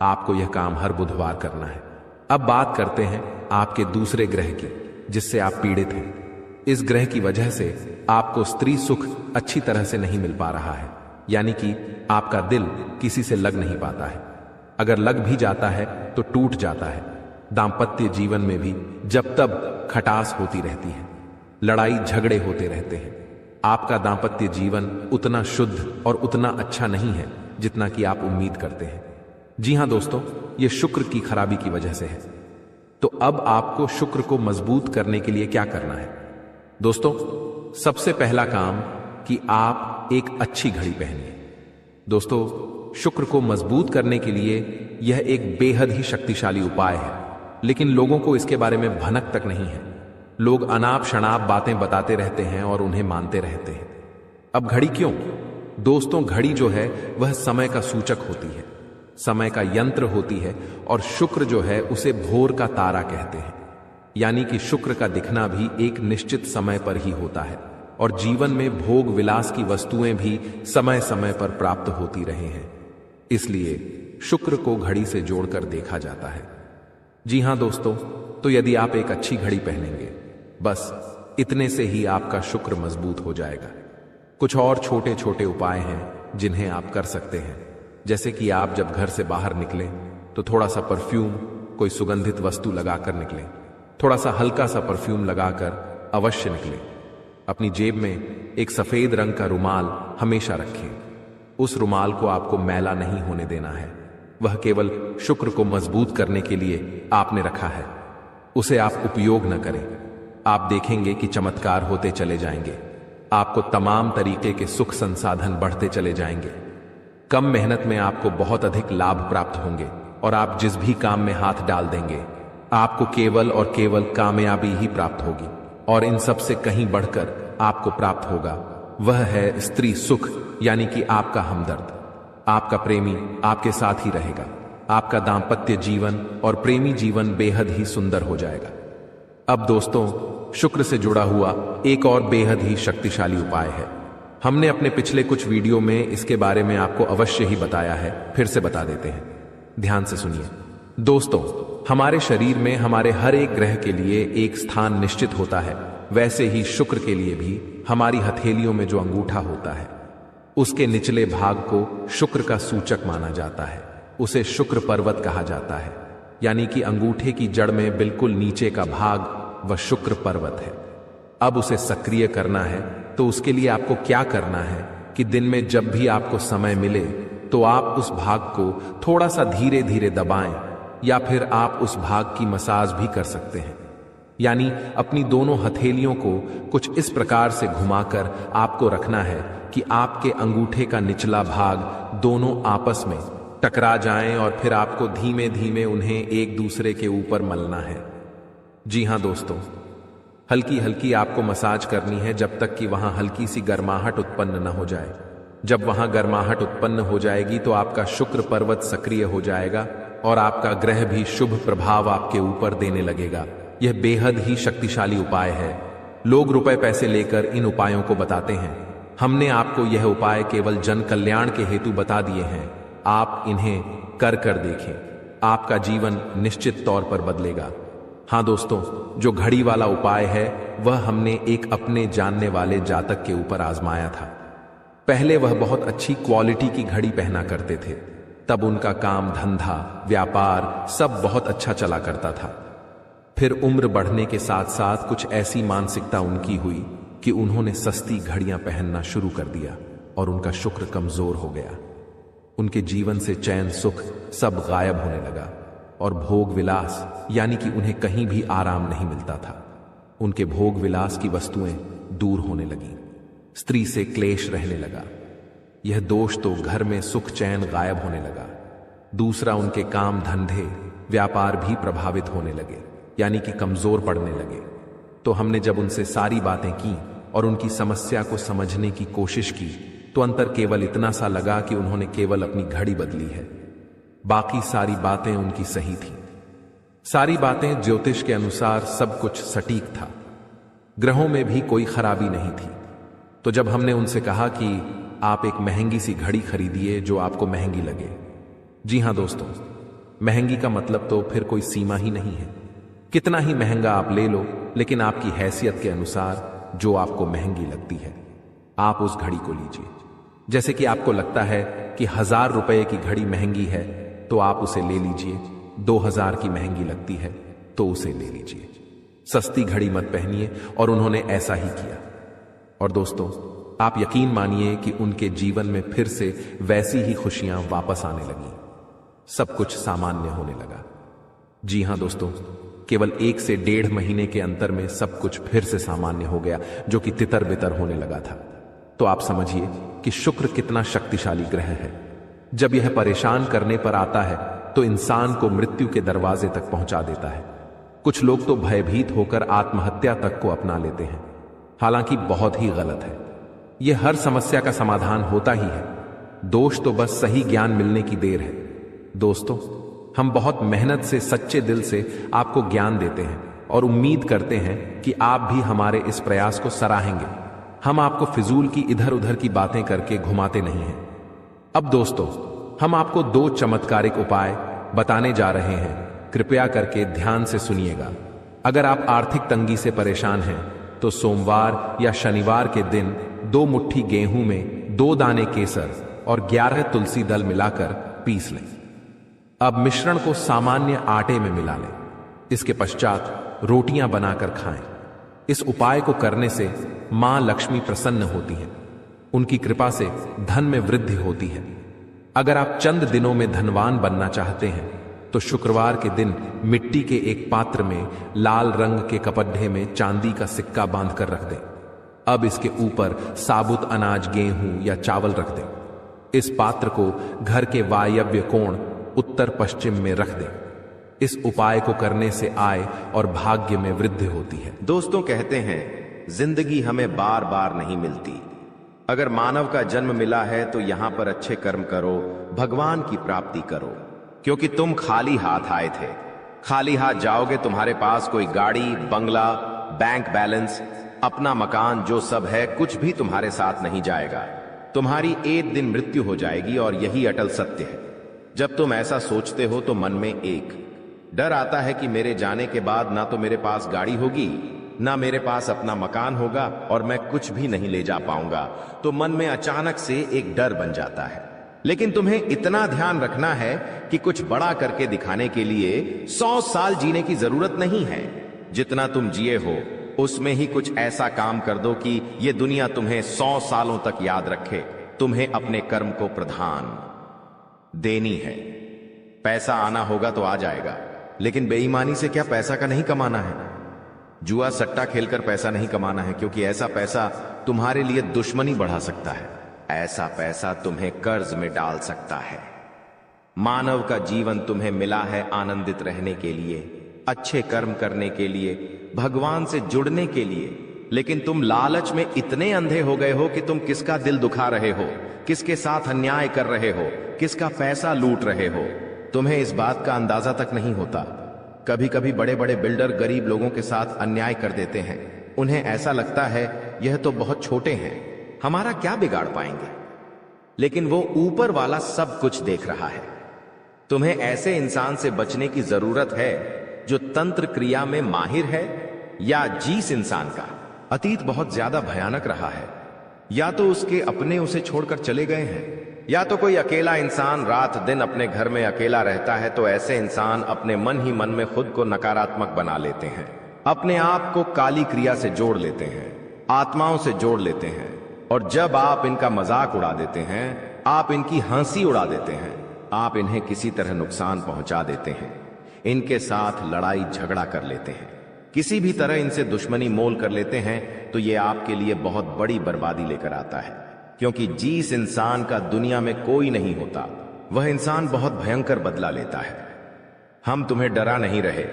आपको यह काम हर बुधवार करना है। अब बात करते हैं आपके दूसरे ग्रह की, जिससे आप पीड़ित हैं। इस ग्रह की वजह से आपको स्त्री सुख अच्छी तरह से नहीं मिल पा रहा है, यानी कि आपका दिल किसी से लग नहीं पाता है। अगर लग भी जाता है तो टूट जाता है। दाम्पत्य जीवन में भी जब तब खटास होती रहती है, लड़ाई झगड़े होते रहते हैं। आपका दाम्पत्य जीवन उतना शुद्ध और उतना अच्छा नहीं है जितना कि आप उम्मीद करते हैं। जी हां दोस्तों, यह शुक्र की खराबी की वजह से है। तो अब आपको शुक्र को मजबूत करने के लिए क्या करना है? दोस्तों, सबसे पहला काम कि आप एक अच्छी घड़ी पहनिए। दोस्तों, शुक्र को मजबूत करने के लिए यह एक बेहद ही शक्तिशाली उपाय है, लेकिन लोगों को इसके बारे में भनक तक नहीं है। लोग अनाप शनाप बातें बताते रहते हैं और उन्हें मानते रहते हैं। अब घड़ी क्यों? दोस्तों, घड़ी जो है वह समय का सूचक होती है, समय का यंत्र होती है, और शुक्र जो है उसे भोर का तारा कहते हैं। यानी कि शुक्र का दिखना भी एक निश्चित समय पर ही होता है और जीवन में भोग विलास की वस्तुएं भी समय समय पर प्राप्त होती रहे हैं। इसलिए शुक्र को घड़ी से जोड़कर देखा जाता है। जी हां दोस्तों, तो यदि आप एक अच्छी घड़ी पहनेंगे, बस इतने से ही आपका शुक्र मजबूत हो जाएगा। कुछ और छोटे छोटे उपाय हैं जिन्हें आप कर सकते हैं, जैसे कि आप जब घर से बाहर निकलें तो थोड़ा सा परफ्यूम, कोई सुगंधित वस्तु लगाकर निकलें। थोड़ा सा हल्का सा परफ्यूम लगाकर अवश्य निकलें। अपनी जेब में एक सफेद रंग का रुमाल हमेशा रखें। उस रुमाल को आपको मैला नहीं होने देना है। वह केवल शुक्र को मजबूत करने के लिए आपने रखा है। उसे आप उपयोग न करें। आप देखेंगे कि चमत्कार होते चले जाएंगे। आपको तमाम तरीके के सुख संसाधन बढ़ते चले जाएंगे। कम मेहनत में आपको बहुत अधिक लाभ प्राप्त होंगे और आप जिस भी काम में हाथ डाल देंगे आपको केवल और केवल कामयाबी ही प्राप्त होगी। और इन सब से कहीं बढ़कर आपको प्राप्त होगा वह है स्त्री सुख, यानी कि आपका हमदर्द। आपका प्रेमी आपके साथ ही रहेगा। आपका दाम्पत्य जीवन और प्रेमी जीवन बेहद ही सुंदर हो जाएगा। अब दोस्तों, शुक्र से जुड़ा हुआ एक और बेहद ही शक्तिशाली उपाय है। हमने अपने पिछले कुछ वीडियो में इसके बारे में आपको अवश्य ही बताया है, फिर से बता देते हैं। ध्यान से सुनिए। दोस्तों, हमारे शरीर में हमारे हर एक ग्रह के लिए एक स्थान निश्चित होता है। वैसे ही शुक्र के लिए भी हमारी हथेलियों में जो अंगूठा होता है उसके निचले भाग को शुक्र का सूचक माना जाता है। उसे शुक्र पर्वत कहा जाता है, यानी कि अंगूठे की जड़ में बिल्कुल नीचे का भाग वह शुक्र पर्वत है। अब उसे सक्रिय करना है तो उसके लिए आपको क्या करना है कि दिन में जब भी आपको समय मिले तो आप उस भाग को थोड़ा सा धीरे धीरे दबाएं, या फिर आप उस भाग की मसाज भी कर सकते हैं। यानी अपनी दोनों हथेलियों को कुछ इस प्रकार से घुमाकर आपको रखना है कि आपके अंगूठे का निचला भाग दोनों आपस में टकरा जाएं और फिर आपको धीमे धीमे उन्हें एक दूसरे के ऊपर मलना है। जी हां दोस्तों, हल्की हल्की आपको मसाज करनी है जब तक कि वहां हल्की सी गर्माहट उत्पन्न न हो जाए। जब वहां गर्माहट उत्पन्न हो जाएगी तो आपका शुक्र पर्वत सक्रिय हो जाएगा और आपका ग्रह भी शुभ प्रभाव आपके ऊपर देने लगेगा। यह बेहद ही शक्तिशाली उपाय है। लोग रुपए पैसे लेकर इन उपायों को बताते हैं। हमने आपको यह उपाय केवल जन कल्याण के हेतु बता दिए हैं। आप इन्हें कर कर देखें, आपका जीवन निश्चित तौर पर बदलेगा। हाँ दोस्तों, जो घड़ी वाला उपाय है वह हमने एक अपने जानने वाले जातक के ऊपर आजमाया था। पहले वह बहुत अच्छी क्वालिटी की घड़ी पहना करते थे, तब उनका काम धंधा व्यापार सब बहुत अच्छा चला करता था। फिर उम्र बढ़ने के साथ साथ कुछ ऐसी मानसिकता उनकी हुई कि उन्होंने सस्ती घड़ियां पहनना शुरू कर दिया और उनका शुक्र कमजोर हो गया। उनके जीवन से चैन सुख सब गायब होने लगा और भोग विलास यानी कि उन्हें कहीं भी आराम नहीं मिलता था। उनके भोग विलास की वस्तुएं दूर होने लगी, स्त्री से क्लेश रहने लगा। यह दोष तो घर में सुख चैन गायब होने लगा। दूसरा, उनके काम धंधे व्यापार भी प्रभावित होने लगे यानी कि कमजोर पड़ने लगे। तो हमने जब उनसे सारी बातें की और उनकी समस्या को समझने की कोशिश की तो अंतर केवल इतना सा लगा कि उन्होंने केवल अपनी घड़ी बदली है, बाकी सारी बातें उनकी सही थी। सारी बातें ज्योतिष के अनुसार सब कुछ सटीक था, ग्रहों में भी कोई खराबी नहीं थी। तो जब हमने उनसे कहा कि आप एक महंगी सी घड़ी खरीदिए जो आपको महंगी लगे। जी हां दोस्तों, महंगी का मतलब तो फिर कोई सीमा ही नहीं है, कितना ही महंगा आप ले लो, लेकिन आपकी हैसियत के अनुसार जो आपको महंगी लगती है आप उस घड़ी को लीजिए। जैसे कि आपको लगता है कि 1000 रुपए की घड़ी महंगी है तो आप उसे ले लीजिए, 2000 की महंगी लगती है तो उसे ले लीजिए। सस्ती घड़ी मत पहनिए, और उन्होंने ऐसा ही किया। और दोस्तों, आप यकीन मानिए कि उनके जीवन में फिर से वैसी ही खुशियां वापस आने लगी, सब कुछ सामान्य होने लगा। जी हां दोस्तों, केवल 1 से 1.5 महीने के अंतर में सब कुछ फिर से सामान्य हो गया, जो कि तितर बितर होने लगा था। तो आप समझिए कि शुक्र कितना शक्तिशाली ग्रह है। जब यह परेशान करने पर आता है तो इंसान को मृत्यु के दरवाजे तक पहुंचा देता है। कुछ लोग तो भयभीत होकर आत्महत्या तक को अपना लेते हैं, हालांकि बहुत ही गलत है। यह हर समस्या का समाधान होता ही है, दोष तो बस सही ज्ञान मिलने की देर है। दोस्तों, हम बहुत मेहनत से सच्चे दिल से आपको ज्ञान देते हैं और उम्मीद करते हैं कि आप भी हमारे इस प्रयास को सराहेंगे। हम आपको फिजूल की इधर उधर की बातें करके घुमाते नहीं हैं। अब दोस्तों, हम आपको 2 चमत्कारिक उपाय बताने जा रहे हैं, कृपया करके ध्यान से सुनिएगा। अगर आप आर्थिक तंगी से परेशान हैं तो सोमवार या शनिवार के दिन 2 मुट्ठी गेहूं में 2 दाने केसर और 11 तुलसी दल मिलाकर पीस लें। अब मिश्रण को सामान्य आटे में मिला लें। इसके पश्चात रोटियां बनाकर खाएं। इस उपाय को करने से मां लक्ष्मी प्रसन्न होती हैं, उनकी कृपा से धन में वृद्धि होती है। अगर आप चंद दिनों में धनवान बनना चाहते हैं तो शुक्रवार के दिन मिट्टी के एक पात्र में लाल रंग के कपड्ढे में चांदी का सिक्का बांधकर रख दें। अब इसके ऊपर साबुत अनाज गेहूं या चावल रख दें। इस पात्र को घर के वायव्य कोण उत्तर पश्चिम में रख दें। इस उपाय को करने से आय और भाग्य में वृद्धि होती है। दोस्तों, कहते हैं जिंदगी हमें बार बार नहीं मिलती। अगर मानव का जन्म मिला है तो यहां पर अच्छे कर्म करो, भगवान की प्राप्ति करो, क्योंकि तुम खाली हाथ आए थे। खाली हाथ जाओगे, तुम्हारे पास कोई गाड़ी बंगला बैंक बैलेंस अपना मकान जो सब है कुछ भी तुम्हारे साथ नहीं जाएगा। तुम्हारी एक दिन मृत्यु हो जाएगी और यही अटल सत्य है। जब तुम ऐसा सोचते हो तो मन में एक डर आता है कि मेरे जाने के बाद ना तो मेरे पास गाड़ी होगी, ना मेरे पास अपना मकान होगा और मैं कुछ भी नहीं ले जा पाऊंगा। तो मन में अचानक से एक डर बन जाता है। लेकिन तुम्हें इतना ध्यान रखना है कि कुछ बड़ा करके दिखाने के लिए 100 साल जीने की जरूरत नहीं है। जितना तुम जिए हो उसमें ही कुछ ऐसा काम कर दो कि ये दुनिया तुम्हें 100 सालों तक याद रखे। तुम्हें अपने कर्म को प्रधान देनी है। पैसा आना होगा तो आ जाएगा, लेकिन बेईमानी से क्या पैसा का नहीं कमाना है। जुआ सट्टा खेलकर पैसा नहीं कमाना है, क्योंकि ऐसा पैसा तुम्हारे लिए दुश्मनी बढ़ा सकता है। ऐसा पैसा तुम्हें कर्ज में डाल सकता है। मानव का जीवन तुम्हें मिला है आनंदित रहने के लिए, अच्छे कर्म करने के लिए, भगवान से जुड़ने के लिए। लेकिन तुम लालच में इतने अंधे हो गए हो कि तुम किसका दिल दुखा रहे हो, किसके साथ अन्याय कर रहे हो, किसका पैसा लूट रहे हो। तुम्हें इस बात का अंदाजा तक नहीं होता। कभी कभी बड़े बड़े बिल्डर गरीब लोगों के साथ अन्याय कर देते हैं। उन्हें ऐसा लगता है यह तो बहुत छोटे हैं, हमारा क्या बिगाड़ पाएंगे। लेकिन वो ऊपर वाला सब कुछ देख रहा है। तुम्हें ऐसे इंसान से बचने की जरूरत है जो तंत्र क्रिया में माहिर है, या जिस इंसान का अतीत बहुत ज्यादा भयानक रहा है, या तो उसके अपने उसे छोड़कर चले गए हैं, या तो कोई अकेला इंसान रात दिन अपने घर में अकेला रहता है। तो ऐसे इंसान अपने मन ही मन में खुद को नकारात्मक बना लेते हैं, अपने आप को काली क्रिया से जोड़ लेते हैं, आत्माओं से जोड़ लेते हैं। और जब आप इनका मजाक उड़ा देते हैं, आप इनकी हंसी उड़ा देते हैं, आप इन्हें किसी तरह नुकसान पहुंचा देते हैं, इनके साथ लड़ाई झगड़ा कर लेते हैं, किसी भी तरह इनसे दुश्मनी मोल कर लेते हैं, तो ये आपके लिए बहुत बड़ी बर्बादी लेकर आता है। क्योंकि जिस इंसान का दुनिया में कोई नहीं होता, वह इंसान बहुत भयंकर बदला लेता है। हम तुम्हें डरा नहीं रहे,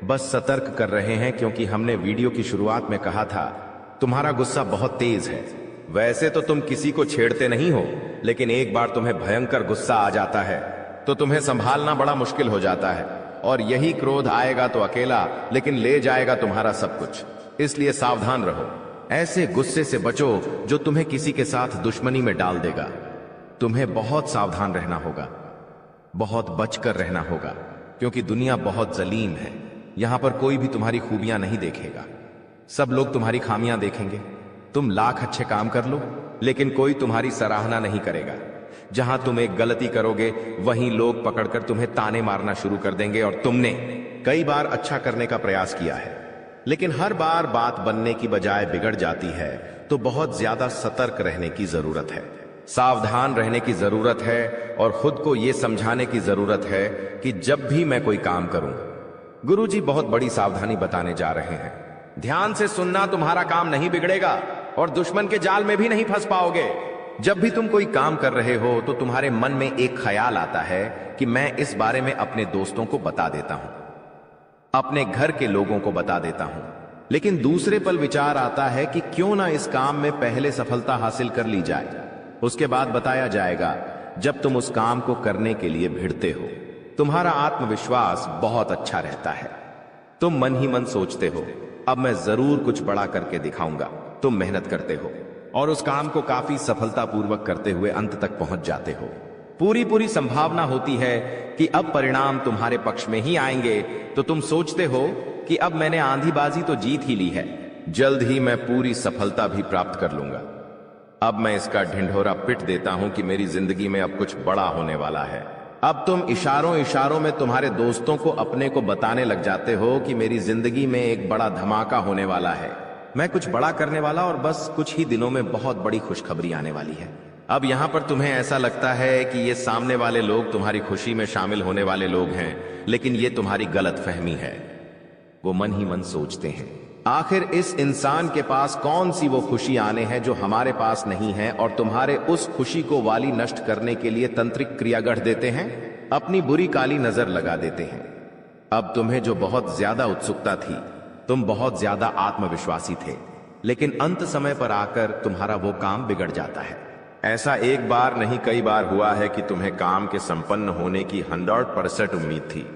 बस सतर्क कर रहे हैं, क्योंकि हमने वीडियो की शुरुआत में कहा था तुम्हारा गुस्सा बहुत तेज है। वैसे तो तुम किसी को छेड़ते नहीं हो, लेकिन एक बार तुम्हें भयंकर गुस्सा आ जाता है तो तुम्हें संभालना बड़ा मुश्किल हो जाता है। और यही क्रोध आएगा तो अकेला, लेकिन ले जाएगा तुम्हारा सब कुछ। इसलिए सावधान रहो, ऐसे गुस्से से बचो जो तुम्हें किसी के साथ दुश्मनी में डाल देगा। तुम्हें बहुत सावधान रहना होगा, बहुत बचकर रहना होगा, क्योंकि दुनिया बहुत जलीम है। यहां पर कोई भी तुम्हारी खूबियां नहीं देखेगा, सब लोग तुम्हारी खामियां देखेंगे। तुम लाख अच्छे काम कर लो, लेकिन कोई तुम्हारी सराहना नहीं करेगा। जहां तुम एक गलती करोगे, वहीं लोग पकड़कर तुम्हें ताने मारना शुरू कर देंगे। और तुमने कई बार अच्छा करने का प्रयास किया है, लेकिन हर बार बात बनने की बजाय बिगड़ जाती है। तो बहुत ज्यादा सतर्क रहने की जरूरत है, सावधान रहने की जरूरत है, और खुद को यह समझाने की जरूरत है कि जब भी मैं कोई काम करूं, गुरुजी बहुत बड़ी सावधानी बताने जा रहे हैं। ध्यान से सुनना, तुम्हारा काम नहीं बिगड़ेगा और दुश्मन के जाल में भी नहीं फंस पाओगे। जब भी तुम कोई काम कर रहे हो, तो तुम्हारे मन में एक ख्याल आता है कि मैं इस बारे में अपने दोस्तों को बता देता हूं, अपने घर के लोगों को बता देता हूं। लेकिन दूसरे पल विचार आता है कि क्यों ना इस काम में पहले सफलता हासिल कर ली जाए, उसके बाद बताया जाएगा। जब तुम उस काम को करने के लिए भिड़ते हो, तुम्हारा आत्मविश्वास बहुत अच्छा रहता है। तुम मन ही मन सोचते हो, अब मैं जरूर कुछ बड़ा करके दिखाऊंगा। तुम मेहनत करते हो और उस काम को काफी सफलतापूर्वक करते हुए अंत तक पहुंच जाते हो। पूरी संभावना होती है कि अब परिणाम तुम्हारे पक्ष में ही आएंगे। तो तुम सोचते हो कि अब मैंने आंधीबाजी तो जीत ही ली है, जल्द ही मैं पूरी सफलता भी प्राप्त कर लूंगा। अब मैं इसका ढिंढोरा पिट देता हूं कि मेरी जिंदगी में अब कुछ बड़ा होने वाला है। अब तुम इशारों में तुम्हारे दोस्तों को अपने को बताने लग जाते हो कि मेरी जिंदगी में एक बड़ा धमाका होने वाला है, मैं कुछ बड़ा करने वाला, और बस कुछ ही दिनों में बहुत बड़ी खुशखबरी आने वाली है। अब यहां पर तुम्हें ऐसा लगता है कि ये सामने वाले लोग तुम्हारी खुशी में शामिल होने वाले लोग हैं, लेकिन ये तुम्हारी गलतफहमी है। वो मन ही मन सोचते हैं, आखिर इस इंसान के पास कौन सी वो खुशी आने हैं जो हमारे पास नहीं है, और तुम्हारे उस खुशी को वाली नष्ट करने के लिए तंत्रिक क्रिया गढ़ देते हैं, अपनी बुरी काली नजर लगा देते हैं। अब तुम्हें जो बहुत ज्यादा उत्सुकता थी, तुम बहुत ज्यादा आत्मविश्वासी थे, लेकिन अंत समय पर आकर तुम्हारा वो काम बिगड़ जाता है। ऐसा एक बार नहीं कई बार हुआ है कि तुम्हें काम के संपन्न होने की 100% उम्मीद थी,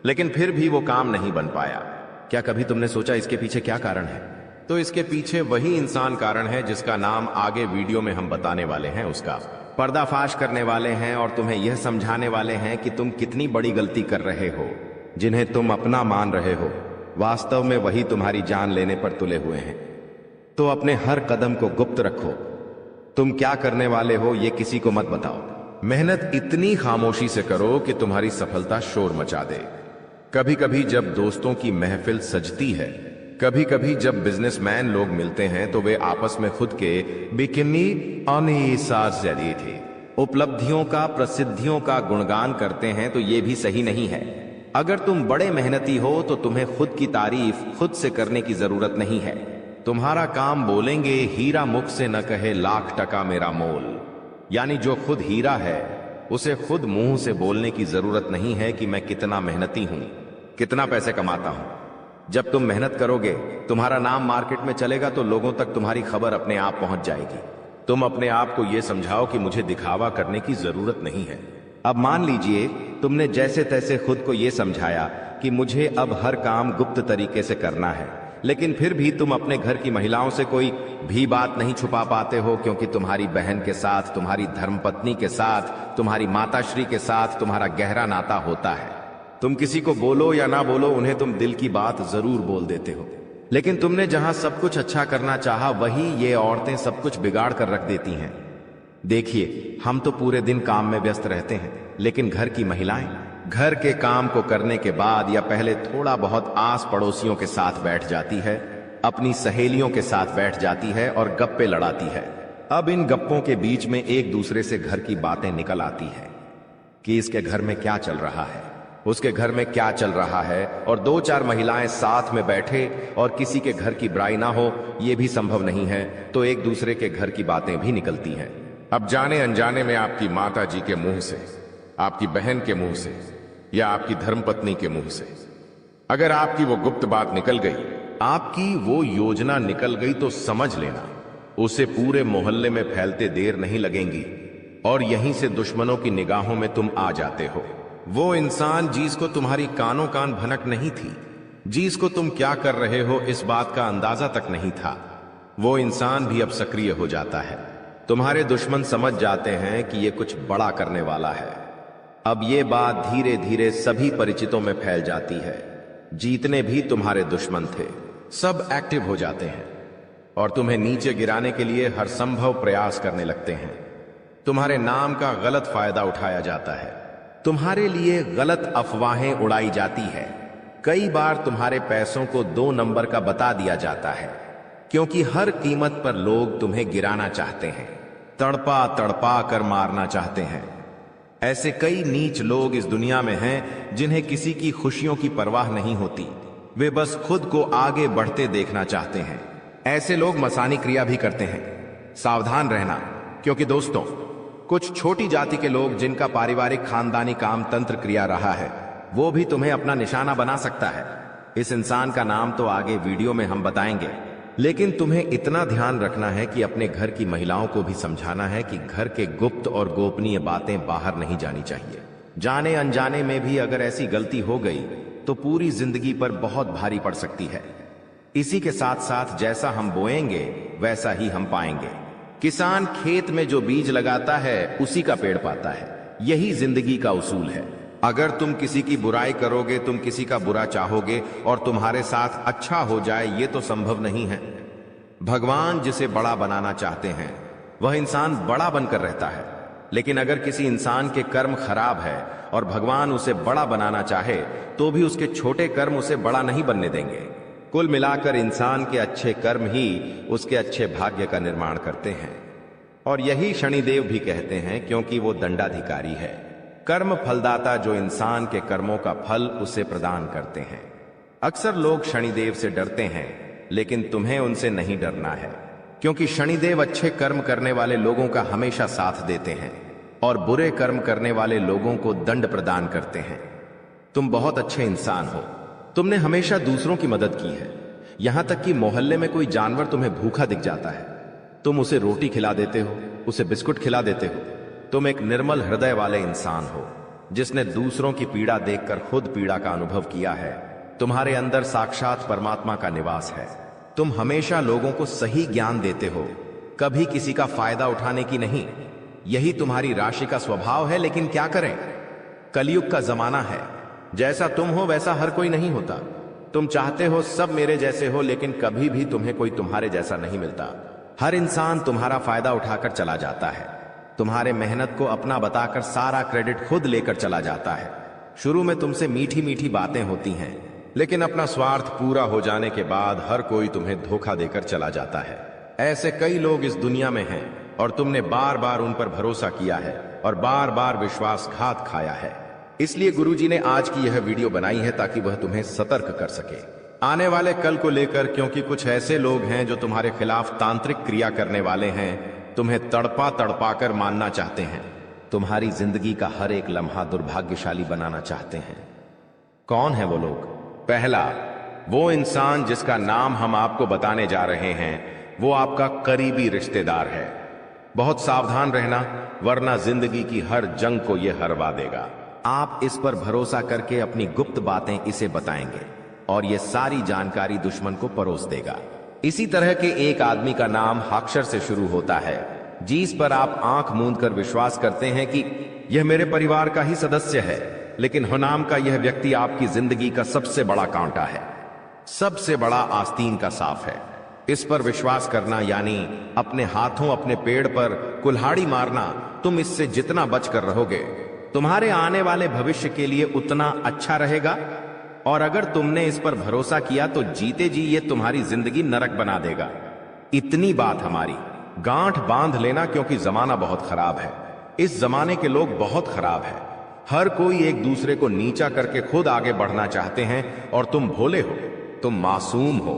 लेकिन फिर भी वो काम नहीं बन पाया। क्या कभी तुमने सोचा इसके पीछे क्या कारण है? तो इसके पीछे वही इंसान कारण है जिसका नाम आगे वीडियो में हम बताने वाले हैं। उसका पर्दाफाश करने वाले हैं और तुम्हें यह समझाने वाले हैं कि तुम कितनी बड़ी गलती कर रहे हो। जिन्हें तुम अपना मान रहे हो, वास्तव में वही तुम्हारी जान लेने पर तुले हुए हैं। तो अपने हर कदम को गुप्त रखो। तुम क्या करने वाले हो ये किसी को मत बताओ। मेहनत इतनी खामोशी से करो कि तुम्हारी सफलता शोर मचा दे। कभी कभी जब दोस्तों की महफिल सजती है, कभी कभी जब बिजनेसमैन लोग मिलते हैं, तो वे आपस में खुद के बिकिनी अनिसारी थे उपलब्धियों का, प्रसिद्धियों का गुणगान करते हैं। तो ये भी सही नहीं है। अगर तुम बड़े मेहनती हो तो तुम्हें खुद की तारीफ खुद से करने की जरूरत नहीं है। तुम्हारा काम बोलेंगे, हीरा मुख से न कहे लाख टका मेरा मोल। यानी जो खुद हीरा है उसे खुद मुंह से बोलने की जरूरत नहीं है कि मैं कितना मेहनती हूं, कितना पैसे कमाता हूं। जब तुम मेहनत करोगे, तुम्हारा नाम मार्केट में चलेगा, तो लोगों तक तुम्हारी खबर अपने आप पहुंच जाएगी। तुम अपने आप को यह समझाओ कि मुझे दिखावा करने की जरूरत नहीं है। अब मान लीजिए तुमने जैसे तैसे खुद को यह समझाया कि मुझे अब हर काम गुप्त तरीके से करना है, लेकिन फिर भी तुम अपने घर की महिलाओं से कोई भी बात नहीं छुपा पाते हो, क्योंकि तुम्हारी बहन के साथ, तुम्हारी धर्मपत्नी के साथ, तुम्हारी माताश्री के साथ तुम्हारा गहरा नाता होता है। तुम किसी को बोलो या ना बोलो, उन्हें तुम दिल की बात जरूर बोल देते हो। लेकिन तुमने जहां सब कुछ अच्छा करना चाहा, वही ये औरतें सब कुछ बिगाड़ कर रख देती हैं। देखिए, हम तो पूरे दिन काम में व्यस्त रहते हैं, लेकिन घर की महिलाएं घर के काम को करने के बाद या पहले थोड़ा बहुत आस पड़ोसियों के साथ बैठ जाती है, अपनी सहेलियों के साथ बैठ जाती है और गप्पे लड़ाती है। अब इन गप्पों के बीच में एक दूसरे से घर की बातें निकल आती है कि इसके घर में क्या चल रहा है, उसके घर में क्या चल रहा है, और दो चार महिलाएं साथ में बैठे और किसी के घर की बुराई ना हो, यह भी संभव नहीं है, तो एक दूसरे के घर की बातें भी निकलती हैं। अब जाने अनजाने में आपकी माता जी के मुंह से, आपकी बहन के मुंह से या आपकी धर्मपत्नी के मुंह से अगर आपकी वो गुप्त बात निकल गई, आपकी वो योजना निकल गई, तो समझ लेना उसे पूरे मोहल्ले में फैलते देर नहीं लगेंगी और यहीं से दुश्मनों की निगाहों में तुम आ जाते हो। वो इंसान जिसको तुम्हारी कानों कान भनक नहीं थी, जिसको तुम क्या कर रहे हो इस बात का अंदाजा तक नहीं था, वो इंसान भी अब सक्रिय हो जाता है। तुम्हारे दुश्मन समझ जाते हैं कि ये कुछ बड़ा करने वाला है। अब ये बात धीरे धीरे सभी परिचितों में फैल जाती है। जीतने भी तुम्हारे दुश्मन थे, सब एक्टिव हो जाते हैं और तुम्हें नीचे गिराने के लिए हर संभव प्रयास करने लगते हैं। तुम्हारे नाम का गलत फायदा उठाया जाता है, तुम्हारे लिए गलत अफवाहें उड़ाई जाती है। कई बार तुम्हारे पैसों को 2 नंबर का बता दिया जाता है, क्योंकि हर कीमत पर लोग तुम्हें गिराना चाहते हैं, तड़पा तड़पा कर मारना चाहते हैं। ऐसे कई नीच लोग इस दुनिया में हैं जिन्हें किसी की खुशियों की परवाह नहीं होती, वे बस खुद को आगे बढ़ते देखना चाहते हैं। ऐसे लोग मसानी क्रिया भी करते हैं। सावधान रहना, क्योंकि दोस्तों, कुछ छोटी जाति के लोग जिनका पारिवारिक खानदानी काम तंत्र क्रिया रहा है, वो भी तुम्हें अपना निशाना बना सकता है। इस इंसान का नाम तो आगे वीडियो में हम बताएंगे, लेकिन तुम्हें इतना ध्यान रखना है कि अपने घर की महिलाओं को भी समझाना है कि घर के गुप्त और गोपनीय बातें बाहर नहीं जानी चाहिए। जाने अनजाने में भी अगर ऐसी गलती हो गई तो पूरी जिंदगी पर बहुत भारी पड़ सकती है। इसी के साथ साथ जैसा हम बोएंगे वैसा ही हम पाएंगे। किसान खेत में जो बीज लगाता है उसी का पेड़ पाता है, यही जिंदगी का उसूल है। अगर तुम किसी की बुराई करोगे, तुम किसी का बुरा चाहोगे और तुम्हारे साथ अच्छा हो जाए, ये तो संभव नहीं है। भगवान जिसे बड़ा बनाना चाहते हैं वह इंसान बड़ा बनकर रहता है, लेकिन अगर किसी इंसान के कर्म खराब है और भगवान उसे बड़ा बनाना चाहे तो भी उसके छोटे कर्म उसे बड़ा नहीं बनने देंगे। कुल मिलाकर इंसान के अच्छे कर्म ही उसके अच्छे भाग्य का निर्माण करते हैं, और यही शनिदेव भी कहते हैं, क्योंकि वो दंडाधिकारी है, कर्म फलदाता, जो इंसान के कर्मों का फल उसे प्रदान करते हैं। अक्सर लोग शनिदेव से डरते हैं, लेकिन तुम्हें उनसे नहीं डरना है, क्योंकि शनिदेव अच्छे कर्म करने वाले लोगों का हमेशा साथ देते हैं और बुरे कर्म करने वाले लोगों को दंड प्रदान करते हैं। तुम बहुत अच्छे इंसान हो, तुमने हमेशा दूसरों की मदद की है। यहां तक कि मोहल्ले में कोई जानवर तुम्हें भूखा दिख जाता है, तुम उसे रोटी खिला देते हो, उसे बिस्कुट खिला देते हो। तुम एक निर्मल हृदय वाले इंसान हो, जिसने दूसरों की पीड़ा देखकर खुद पीड़ा का अनुभव किया है। तुम्हारे अंदर साक्षात परमात्मा का निवास है। तुम हमेशा लोगों को सही ज्ञान देते हो, कभी किसी का फायदा उठाने की नहीं। यही तुम्हारी राशि का स्वभाव है, लेकिन क्या करें, कलयुग का जमाना है। जैसा तुम हो वैसा हर कोई नहीं होता। तुम चाहते हो सब मेरे जैसे हो, लेकिन कभी भी तुम्हें कोई तुम्हारे जैसा नहीं मिलता। हर इंसान तुम्हारा फायदा उठाकर चला जाता है, तुम्हारे मेहनत को अपना बताकर सारा क्रेडिट खुद लेकर चला जाता है। शुरू में तुमसे मीठी मीठी बातें होती हैं, लेकिन अपना स्वार्थ पूरा हो जाने के बाद हर कोई तुम्हें धोखा देकर चला जाता है। ऐसे कई लोग इस दुनिया में हैं और तुमने बार बार उन पर भरोसा किया है और बार बार विश्वासघात खाया है। इसलिए गुरुजी ने आज की यह वीडियो बनाई है ताकि वह तुम्हें सतर्क कर सके आने वाले कल को लेकर, क्योंकि कुछ ऐसे लोग हैं जो तुम्हारे खिलाफ तांत्रिक क्रिया करने वाले हैं, तुम्हें तड़पा तड़पा कर मानना चाहते हैं, तुम्हारी जिंदगी का हर एक लम्हा दुर्भाग्यशाली बनाना चाहते हैं। कौन है वो लोग? पहला, वो इंसान जिसका नाम हम आपको बताने जा रहे हैं, वो आपका करीबी रिश्तेदार है। बहुत सावधान रहना, वरना जिंदगी की हर जंग को यह हरवा देगा। आप इस पर भरोसा करके अपनी गुप्त बातें इसे बताएंगे, और ये सारी जानकारी दुश्मन को परोस देगा। इसी तरह के एक आदमी का नाम अक्षर से शुरू होता है, जिस पर आप आंख मूंद कर विश्वास करते हैं कि यह मेरे परिवार का ही सदस्य है, लेकिन हुनाम का यह व्यक्ति आपकी जिंदगी का सबसे बड़ा कांटा है, सबसे बड़ा आस्तीन का साफ है। इस पर विश्वास करना यानी अपने हाथों अपने पेड़ पर कुल्हाड़ी मारना। तुम इससे जितना बचकर रहोगे, तुम्हारे आने वाले भविष्य के लिए उतना अच्छा रहेगा। और अगर तुमने इस पर भरोसा किया तो जीते जी ये तुम्हारी जिंदगी नरक बना देगा। इतनी बात हमारी, गांठ बांध लेना, क्योंकि जमाना बहुत खराब है। इस जमाने के लोग बहुत खराब है। हर कोई एक दूसरे को नीचा करके खुद आगे बढ़ना चाहते हैं, और तुम भोले हो, तुम मासूम हो।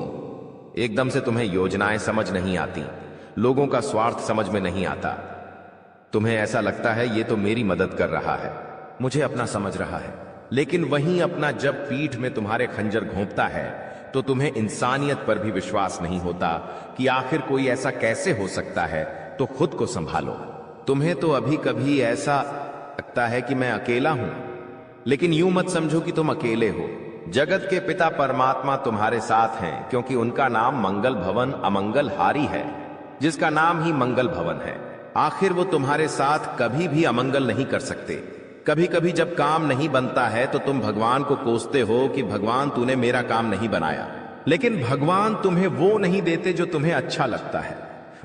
एकदम से तुम्हें योजनाएं समझ नहीं आती, लोगों का स्वार्थ समझ में नहीं आता। तुम्हें ऐसा लगता है ये तो मेरी मदद कर रहा है, मुझे अपना समझ रहा है, लेकिन वहीं अपना जब पीठ में तुम्हारे खंजर घोंपता है तो तुम्हें इंसानियत पर भी विश्वास नहीं होता कि आखिर कोई ऐसा कैसे हो सकता है। तो खुद को संभालो। तुम्हें तो अभी कभी ऐसा लगता है कि मैं अकेला हूं, लेकिन यूं मत समझो कि तुम अकेले हो। जगत के पिता परमात्मा तुम्हारे साथ हैं, क्योंकि उनका नाम मंगल भवन अमंगल हारी है, जिसका नाम ही मंगल भवन है। आखिर वो तुम्हारे साथ कभी भी अमंगल नहीं कर सकते। कभी कभी जब काम नहीं बनता है तो तुम भगवान को कोसते हो कि भगवान तूने मेरा काम नहीं बनाया, लेकिन भगवान तुम्हें वो नहीं देते जो तुम्हें अच्छा लगता है।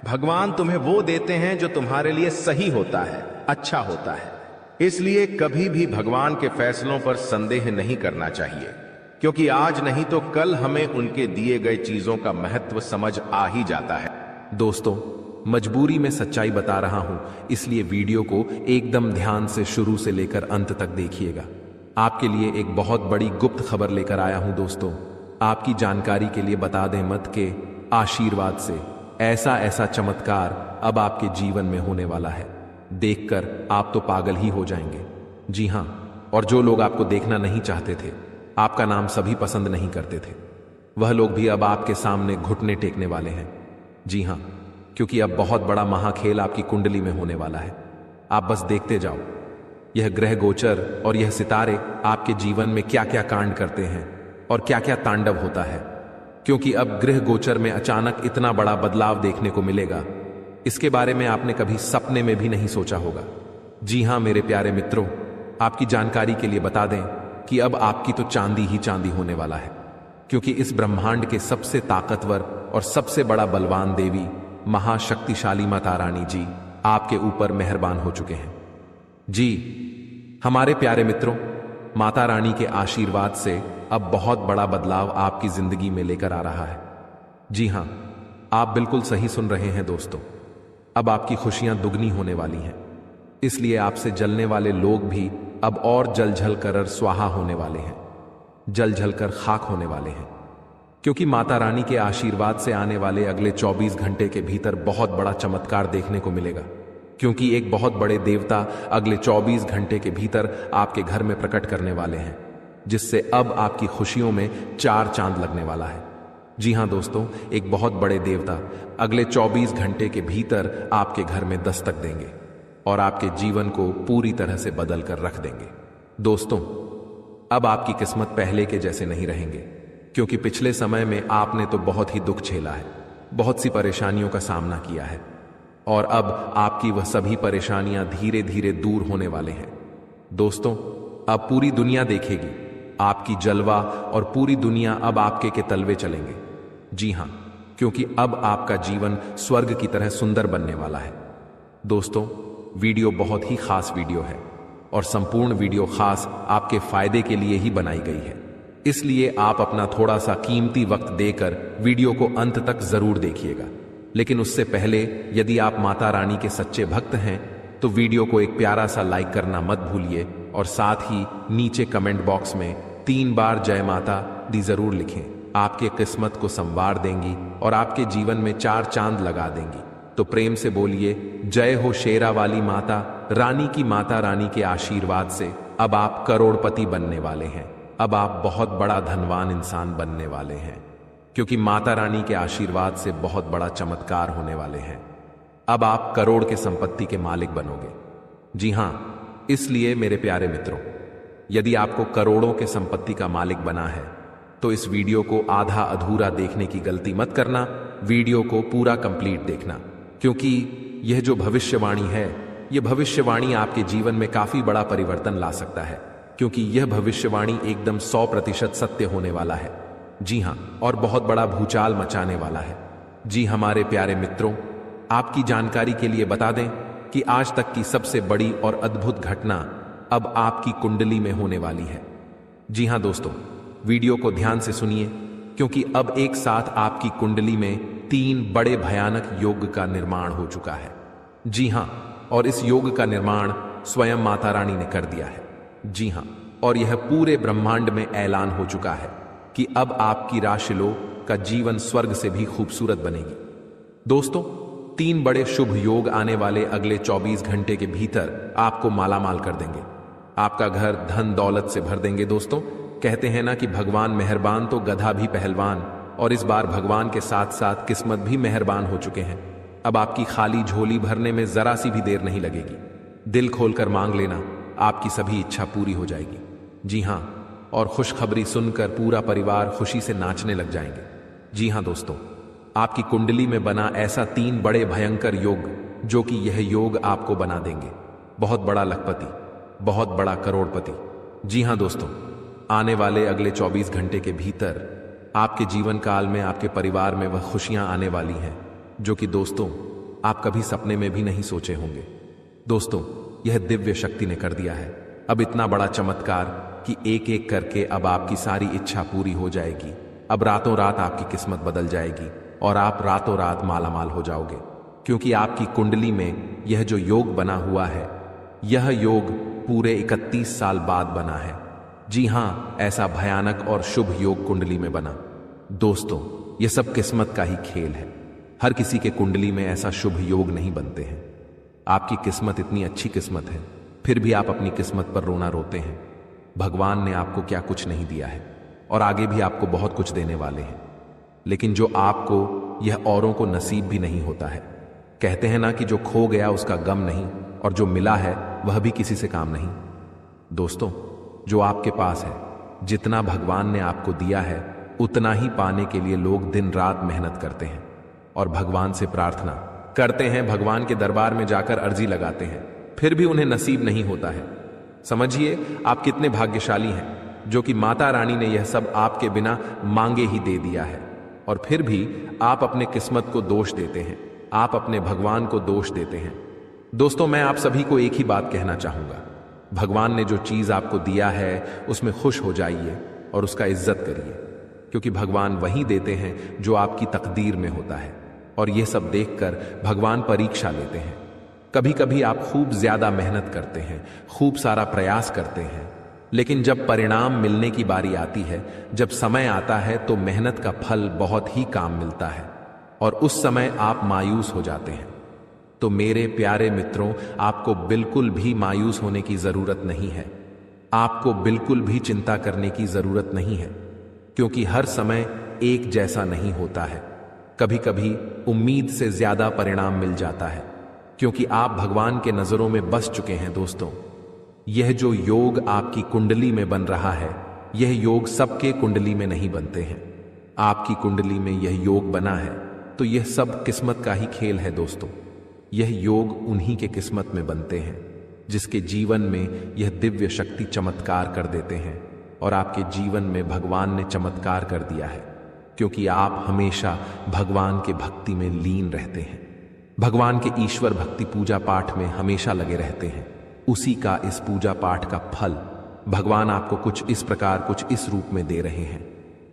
भगवान तुम्हें वो देते हैं जो तुम्हारे लिए सही होता है, अच्छा होता है। इसलिए कभी भी भगवान के फैसलों पर संदेह नहीं करना चाहिए, क्योंकि आज नहीं तो कल हमें उनके दिए गए चीजों का महत्व समझ आ ही जाता है। दोस्तों, मजबूरी में सच्चाई बता रहा हूं, इसलिए वीडियो को एकदम ध्यान से शुरू से लेकर अंत तक देखिएगा। आपके लिए एक बहुत बड़ी गुप्त खबर लेकर आया हूं दोस्तों। आपकी जानकारी के लिए बता दें मत के आशीर्वाद से ऐसा ऐसा चमत्कार अब आपके जीवन में होने वाला है, देखकर आप तो पागल ही हो जाएंगे। जी हां, और जो लोग आपको देखना नहीं चाहते थे, आपका नाम सभी पसंद नहीं करते थे, वह लोग भी अब आपके सामने घुटने टेकने वाले हैं। जी हां, क्योंकि अब बहुत बड़ा महाखेल आपकी कुंडली में होने वाला है। आप बस देखते जाओ, यह ग्रह गोचर और यह सितारे आपके जीवन में क्या क्या कांड करते हैं और क्या क्या तांडव होता है। क्योंकि अब ग्रह गोचर में अचानक इतना बड़ा बदलाव देखने को मिलेगा, इसके बारे में आपने कभी सपने में भी नहीं सोचा होगा। जी हां मेरे प्यारे मित्रों, आपकी जानकारी के लिए बता दें कि अब आपकी तो चांदी ही चांदी होने वाला है, क्योंकि इस ब्रह्मांड के सबसे ताकतवर और सबसे बड़ा बलवान देवी महाशक्तिशाली माता रानी जी आपके ऊपर मेहरबान हो चुके हैं। जी हमारे प्यारे मित्रों, माता रानी के आशीर्वाद से अब बहुत बड़ा बदलाव आपकी जिंदगी में लेकर आ रहा है। जी हां, आप बिल्कुल सही सुन रहे हैं दोस्तों। अब आपकी खुशियां दुगनी होने वाली हैं, इसलिए आपसे जलने वाले लोग भी अब और जल झल कर स्वाहा होने वाले हैं, जल झल कर खाक होने वाले हैं। क्योंकि माता रानी के आशीर्वाद से आने वाले अगले 24 घंटे के भीतर बहुत बड़ा चमत्कार देखने को मिलेगा, क्योंकि एक बहुत बड़े देवता अगले 24 घंटे के भीतर आपके घर में प्रकट करने वाले हैं, जिससे अब आपकी खुशियों में 4 चांद लगने वाला है। जी हां दोस्तों, एक बहुत बड़े देवता अगले 24 घंटे के भीतर आपके घर में दस्तक देंगे और आपके जीवन को पूरी तरह से बदल कर रख देंगे। दोस्तों, अब आपकी किस्मत पहले के जैसे नहीं रहेंगे, क्योंकि पिछले समय में आपने तो बहुत ही दुख झेला है, बहुत सी परेशानियों का सामना किया है, और अब आपकी वह सभी परेशानियां धीरे धीरे दूर होने वाले हैं। दोस्तों, अब पूरी दुनिया देखेगी आपकी जलवा, और पूरी दुनिया अब आपके के तलवे चलेंगे। जी हां, क्योंकि अब आपका जीवन स्वर्ग की तरह सुंदर बनने वाला है। दोस्तों, वीडियो बहुत ही खास वीडियो है, और संपूर्ण वीडियो खास आपके फायदे के लिए ही बनाई गई है, इसलिए आप अपना थोड़ा सा कीमती वक्त देकर वीडियो को अंत तक जरूर देखिएगा। लेकिन उससे पहले यदि आप माता रानी के सच्चे भक्त हैं तो वीडियो को एक प्यारा सा लाइक करना मत भूलिए, और साथ ही नीचे कमेंट बॉक्स में 3 बार जय माता दी जरूर लिखें। आपके किस्मत को संवार देंगी और आपके जीवन में 4 चांद लगा देंगी। तो प्रेम से बोलिए, जय हो शेरा वाली माता रानी की। माता रानी के आशीर्वाद से अब आप करोड़पति बनने वाले हैं, अब आप बहुत बड़ा धनवान इंसान बनने वाले हैं, क्योंकि माता रानी के आशीर्वाद से बहुत बड़ा चमत्कार होने वाले हैं। अब आप करोड़ के संपत्ति के मालिक बनोगे। जी हां, इसलिए मेरे प्यारे मित्रों, यदि आपको करोड़ों के संपत्ति का मालिक बना है तो इस वीडियो को आधा अधूरा देखने की गलती मत करना, वीडियो को पूरा कंप्लीट देखना, क्योंकि यह जो भविष्यवाणी है, यह भविष्यवाणी आपके जीवन में काफी बड़ा परिवर्तन ला सकता है, क्योंकि यह भविष्यवाणी एकदम 100% सत्य होने वाला है। जी हां, और बहुत बड़ा भूचाल मचाने वाला है। जी हमारे प्यारे मित्रों, आपकी जानकारी के लिए बता दें कि आज तक की सबसे बड़ी और अद्भुत घटना अब आपकी कुंडली में होने वाली है। जी हां दोस्तों, वीडियो को ध्यान से सुनिए, क्योंकि अब एक साथ आपकी कुंडली में 3 बड़े भयानक योग का निर्माण हो चुका है। जी हां, और इस योग का निर्माण स्वयं माता रानी ने कर दिया है। जी हां, और यह पूरे ब्रह्मांड में ऐलान हो चुका है कि अब आपकी राशिलो का जीवन स्वर्ग से भी खूबसूरत बनेगी। दोस्तों, 3 बड़े शुभ योग आने वाले अगले 24 घंटे के भीतर आपको मालामाल कर देंगे, आपका घर धन दौलत से भर देंगे। दोस्तों, कहते हैं ना कि भगवान मेहरबान तो गधा भी पहलवान, और इस बार भगवान के साथ साथ किस्मत भी मेहरबान हो चुके हैं। अब आपकी खाली झोली भरने में जरा सी भी देर नहीं लगेगी। दिल खोलकर मांग लेना, आपकी सभी इच्छा पूरी हो जाएगी। जी हां, और खुशखबरी सुनकर पूरा परिवार खुशी से नाचने लग जाएंगे। जी हां दोस्तों, आपकी कुंडली में बना ऐसा 3 बड़े भयंकर योग, जो कि यह योग आपको बना देंगे बहुत बड़ा लखपति, बहुत बड़ा करोड़पति। जी हां दोस्तों, आने वाले अगले 24 घंटे के भीतर आपके जीवन काल में आपके परिवार में वह खुशियां आने वाली हैं जो कि दोस्तों आप कभी सपने में भी नहीं सोचे होंगे। दोस्तों, यह दिव्य शक्ति ने कर दिया है अब इतना बड़ा चमत्कार कि एक एक करके अब आपकी सारी इच्छा पूरी हो जाएगी। अब रातों रात आपकी किस्मत बदल जाएगी और आप रातों रात मालामाल हो जाओगे, क्योंकि आपकी कुंडली में यह जो योग बना हुआ है, यह योग पूरे 31 साल बाद बना है। जी हां, ऐसा भयानक और शुभ योग कुंडली में बना। दोस्तों, यह सब किस्मत का ही खेल है। हर किसी के कुंडली में ऐसा शुभ योग नहीं बनते हैं। आपकी किस्मत इतनी अच्छी किस्मत है, फिर भी आप अपनी किस्मत पर रोना रोते हैं। भगवान ने आपको क्या कुछ नहीं दिया है, और आगे भी आपको बहुत कुछ देने वाले हैं, लेकिन जो आपको यह औरों को नसीब भी नहीं होता है। कहते हैं ना कि जो खो गया उसका गम नहीं, और जो मिला है वह भी किसी से काम नहीं। दोस्तों, जो आपके पास है, जितना भगवान ने आपको दिया है, उतना ही पाने के लिए लोग दिन रात मेहनत करते हैं और भगवान से प्रार्थना करते हैं, भगवान के दरबार में जाकर अर्जी लगाते हैं, फिर भी उन्हें नसीब नहीं होता है। समझिए आप कितने भाग्यशाली हैं जो कि माता रानी ने यह सब आपके बिना मांगे ही दे दिया है, और फिर भी आप अपने किस्मत को दोष देते हैं, आप अपने भगवान को दोष देते हैं। दोस्तों, मैं आप सभी को एक ही बात कहना चाहूंगा, भगवान ने जो चीज आपको दिया है उसमें खुश हो जाइए और उसका इज्जत करिए, क्योंकि भगवान वही देते हैं जो आपकी तकदीर में होता है, और यह सब देखकर भगवान परीक्षा लेते हैं। कभी कभी आप खूब ज्यादा मेहनत करते हैं, खूब सारा प्रयास करते हैं, लेकिन जब परिणाम मिलने की बारी आती है, जब समय आता है, तो मेहनत का फल बहुत ही काम मिलता है और उस समय आप मायूस हो जाते हैं। तो मेरे प्यारे मित्रों, आपको बिल्कुल भी मायूस होने की जरूरत नहीं है, आपको बिल्कुल भी चिंता करने की जरूरत नहीं है, क्योंकि हर समय एक जैसा नहीं होता है। कभी कभी उम्मीद से ज्यादा परिणाम मिल जाता है, क्योंकि आप भगवान के नजरों में बस चुके हैं। दोस्तों, यह जो योग आपकी कुंडली में बन रहा है, यह योग सबके कुंडली में नहीं बनते हैं। आपकी कुंडली में यह योग बना है, तो यह सब किस्मत का ही खेल है। दोस्तों, यह योग उन्हीं के किस्मत में बनते हैं जिसके जीवन में यह दिव्य शक्ति चमत्कार कर देते हैं, और आपके जीवन में भगवान ने चमत्कार कर दिया है, क्योंकि आप हमेशा भगवान के भक्ति में लीन रहते हैं, भगवान के ईश्वर भक्ति पूजा पाठ में हमेशा लगे रहते हैं। उसी का इस पूजा पाठ का फल भगवान आपको कुछ इस प्रकार, कुछ इस रूप में दे रहे हैं।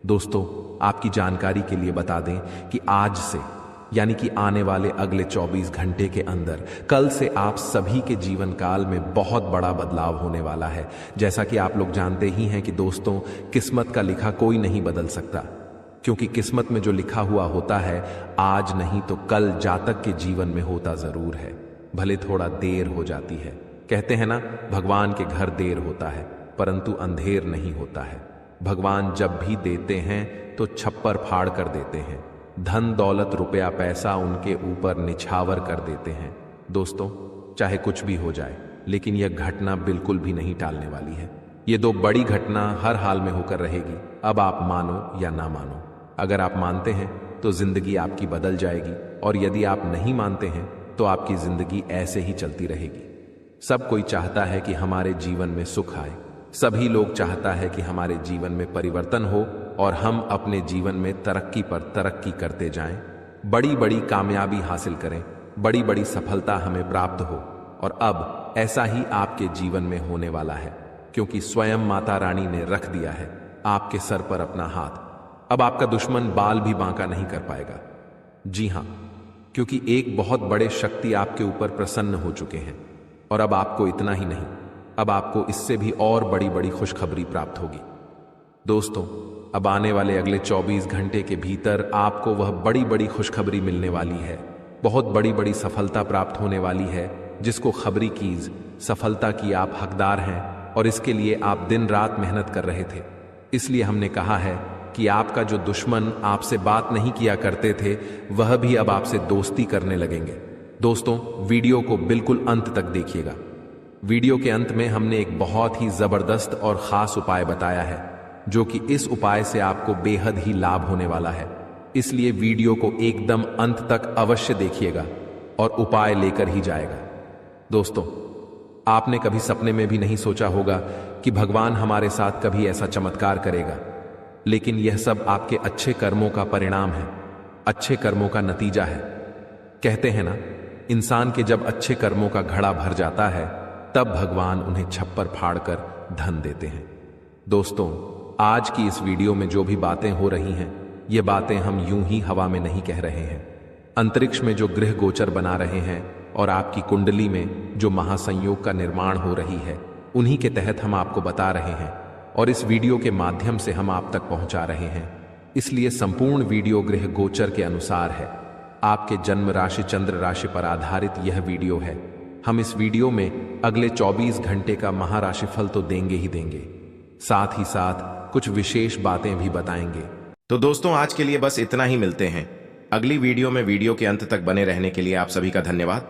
दोस्तों, आपकी जानकारी के लिए बता दें कि आज से, यानी कि आने वाले अगले 24 घंटे के अंदर, कल से आप सभी के जीवन काल में बहुत बड़ा बदलाव होने वाला है। जैसा कि आप लोग जानते ही हैं कि दोस्तों, किस्मत का लिखा कोई नहीं बदल सकता, क्योंकि किस्मत में जो लिखा हुआ होता है, आज नहीं तो कल जातक के जीवन में होता जरूर है, भले थोड़ा देर हो जाती है। कहते हैं ना, भगवान के घर देर होता है परंतु अंधेर नहीं होता है। भगवान जब भी देते हैं तो छप्पर फाड़ कर देते हैं, धन दौलत रुपया पैसा उनके ऊपर निछावर कर देते हैं। दोस्तों, चाहे कुछ भी हो जाए, लेकिन यह घटना बिल्कुल भी नहीं टालने वाली है। ये दो बड़ी घटना हर हाल में होकर रहेगी। अब आप मानो या ना मानो। अगर आप मानते हैं तो जिंदगी आपकी बदल जाएगी, और यदि आप नहीं मानते हैं तो आपकी जिंदगी ऐसे ही चलती रहेगी। सब कोई चाहता है कि हमारे जीवन में सुख आए। सभी लोग चाहता है कि हमारे जीवन में परिवर्तन हो और हम अपने जीवन में तरक्की पर तरक्की करते जाएं, बड़ी बड़ी कामयाबी हासिल करें, बड़ी बड़ी सफलता हमें प्राप्त हो। और अब ऐसा ही आपके जीवन में होने वाला है, क्योंकि स्वयं माता रानी ने रख दिया है आपके सर पर अपना हाथ। अब आपका दुश्मन बाल भी बांका नहीं कर पाएगा। जी हां, क्योंकि एक बहुत बड़े शक्ति आपके ऊपर प्रसन्न हो चुके हैं। और अब आपको इतना ही नहीं, अब आपको इससे भी और बड़ी बड़ी खुशखबरी प्राप्त होगी। दोस्तों, अब आने वाले अगले 24 घंटे के भीतर आपको वह बड़ी बड़ी खुशखबरी मिलने वाली है। बहुत बड़ी बड़ी सफलता प्राप्त होने वाली है, जिसको खबरी कीज सफलता की आप हकदार हैं, और इसके लिए आप दिन रात मेहनत कर रहे थे। इसलिए हमने कहा है कि आपका जो दुश्मन आपसे बात नहीं किया करते थे, वह भी अब आपसे दोस्ती करने लगेंगे। दोस्तों, वीडियो को बिल्कुल अंत तक देखिएगा। वीडियो के अंत में हमने एक बहुत ही जबरदस्त और खास उपाय बताया है, जो कि इस उपाय से आपको बेहद ही लाभ होने वाला है। इसलिए वीडियो को एकदम अंत तक अवश्य देखिएगा और उपाय लेकर ही जाएगा। दोस्तों, आपने कभी सपने में भी नहीं सोचा होगा कि भगवान हमारे साथ कभी ऐसा चमत्कार करेगा, लेकिन यह सब आपके अच्छे कर्मों का परिणाम है, अच्छे कर्मों का नतीजा है। कहते हैं ना, इंसान के जब अच्छे कर्मों का घड़ा भर जाता है, तब भगवान उन्हें छप्पर फाड़कर धन देते हैं। दोस्तों, आज की इस वीडियो में जो भी बातें हो रही हैं, ये बातें हम यूं ही हवा में नहीं कह रहे हैं। अंतरिक्ष में जो ग्रह गोचर बना रहे हैं और आपकी कुंडली में जो महासंयोग का निर्माण हो रही है, उन्हीं के तहत हम आपको बता रहे हैं, और इस वीडियो के माध्यम से हम आप तक पहुंचा रहे हैं। इसलिए संपूर्ण वीडियो ग्रह गोचर के अनुसार है। आपके जन्म राशि चंद्र राशि पर आधारित यह वीडियो है। हम इस वीडियो में अगले 24 घंटे का महाराशिफल तो देंगे ही देंगे, साथ ही साथ कुछ विशेष बातें भी बताएंगे। तो दोस्तों, आज के लिए बस इतना ही। मिलते हैं अगली वीडियो में। वीडियो के अंत तक बने रहने के लिए आप सभी का धन्यवाद।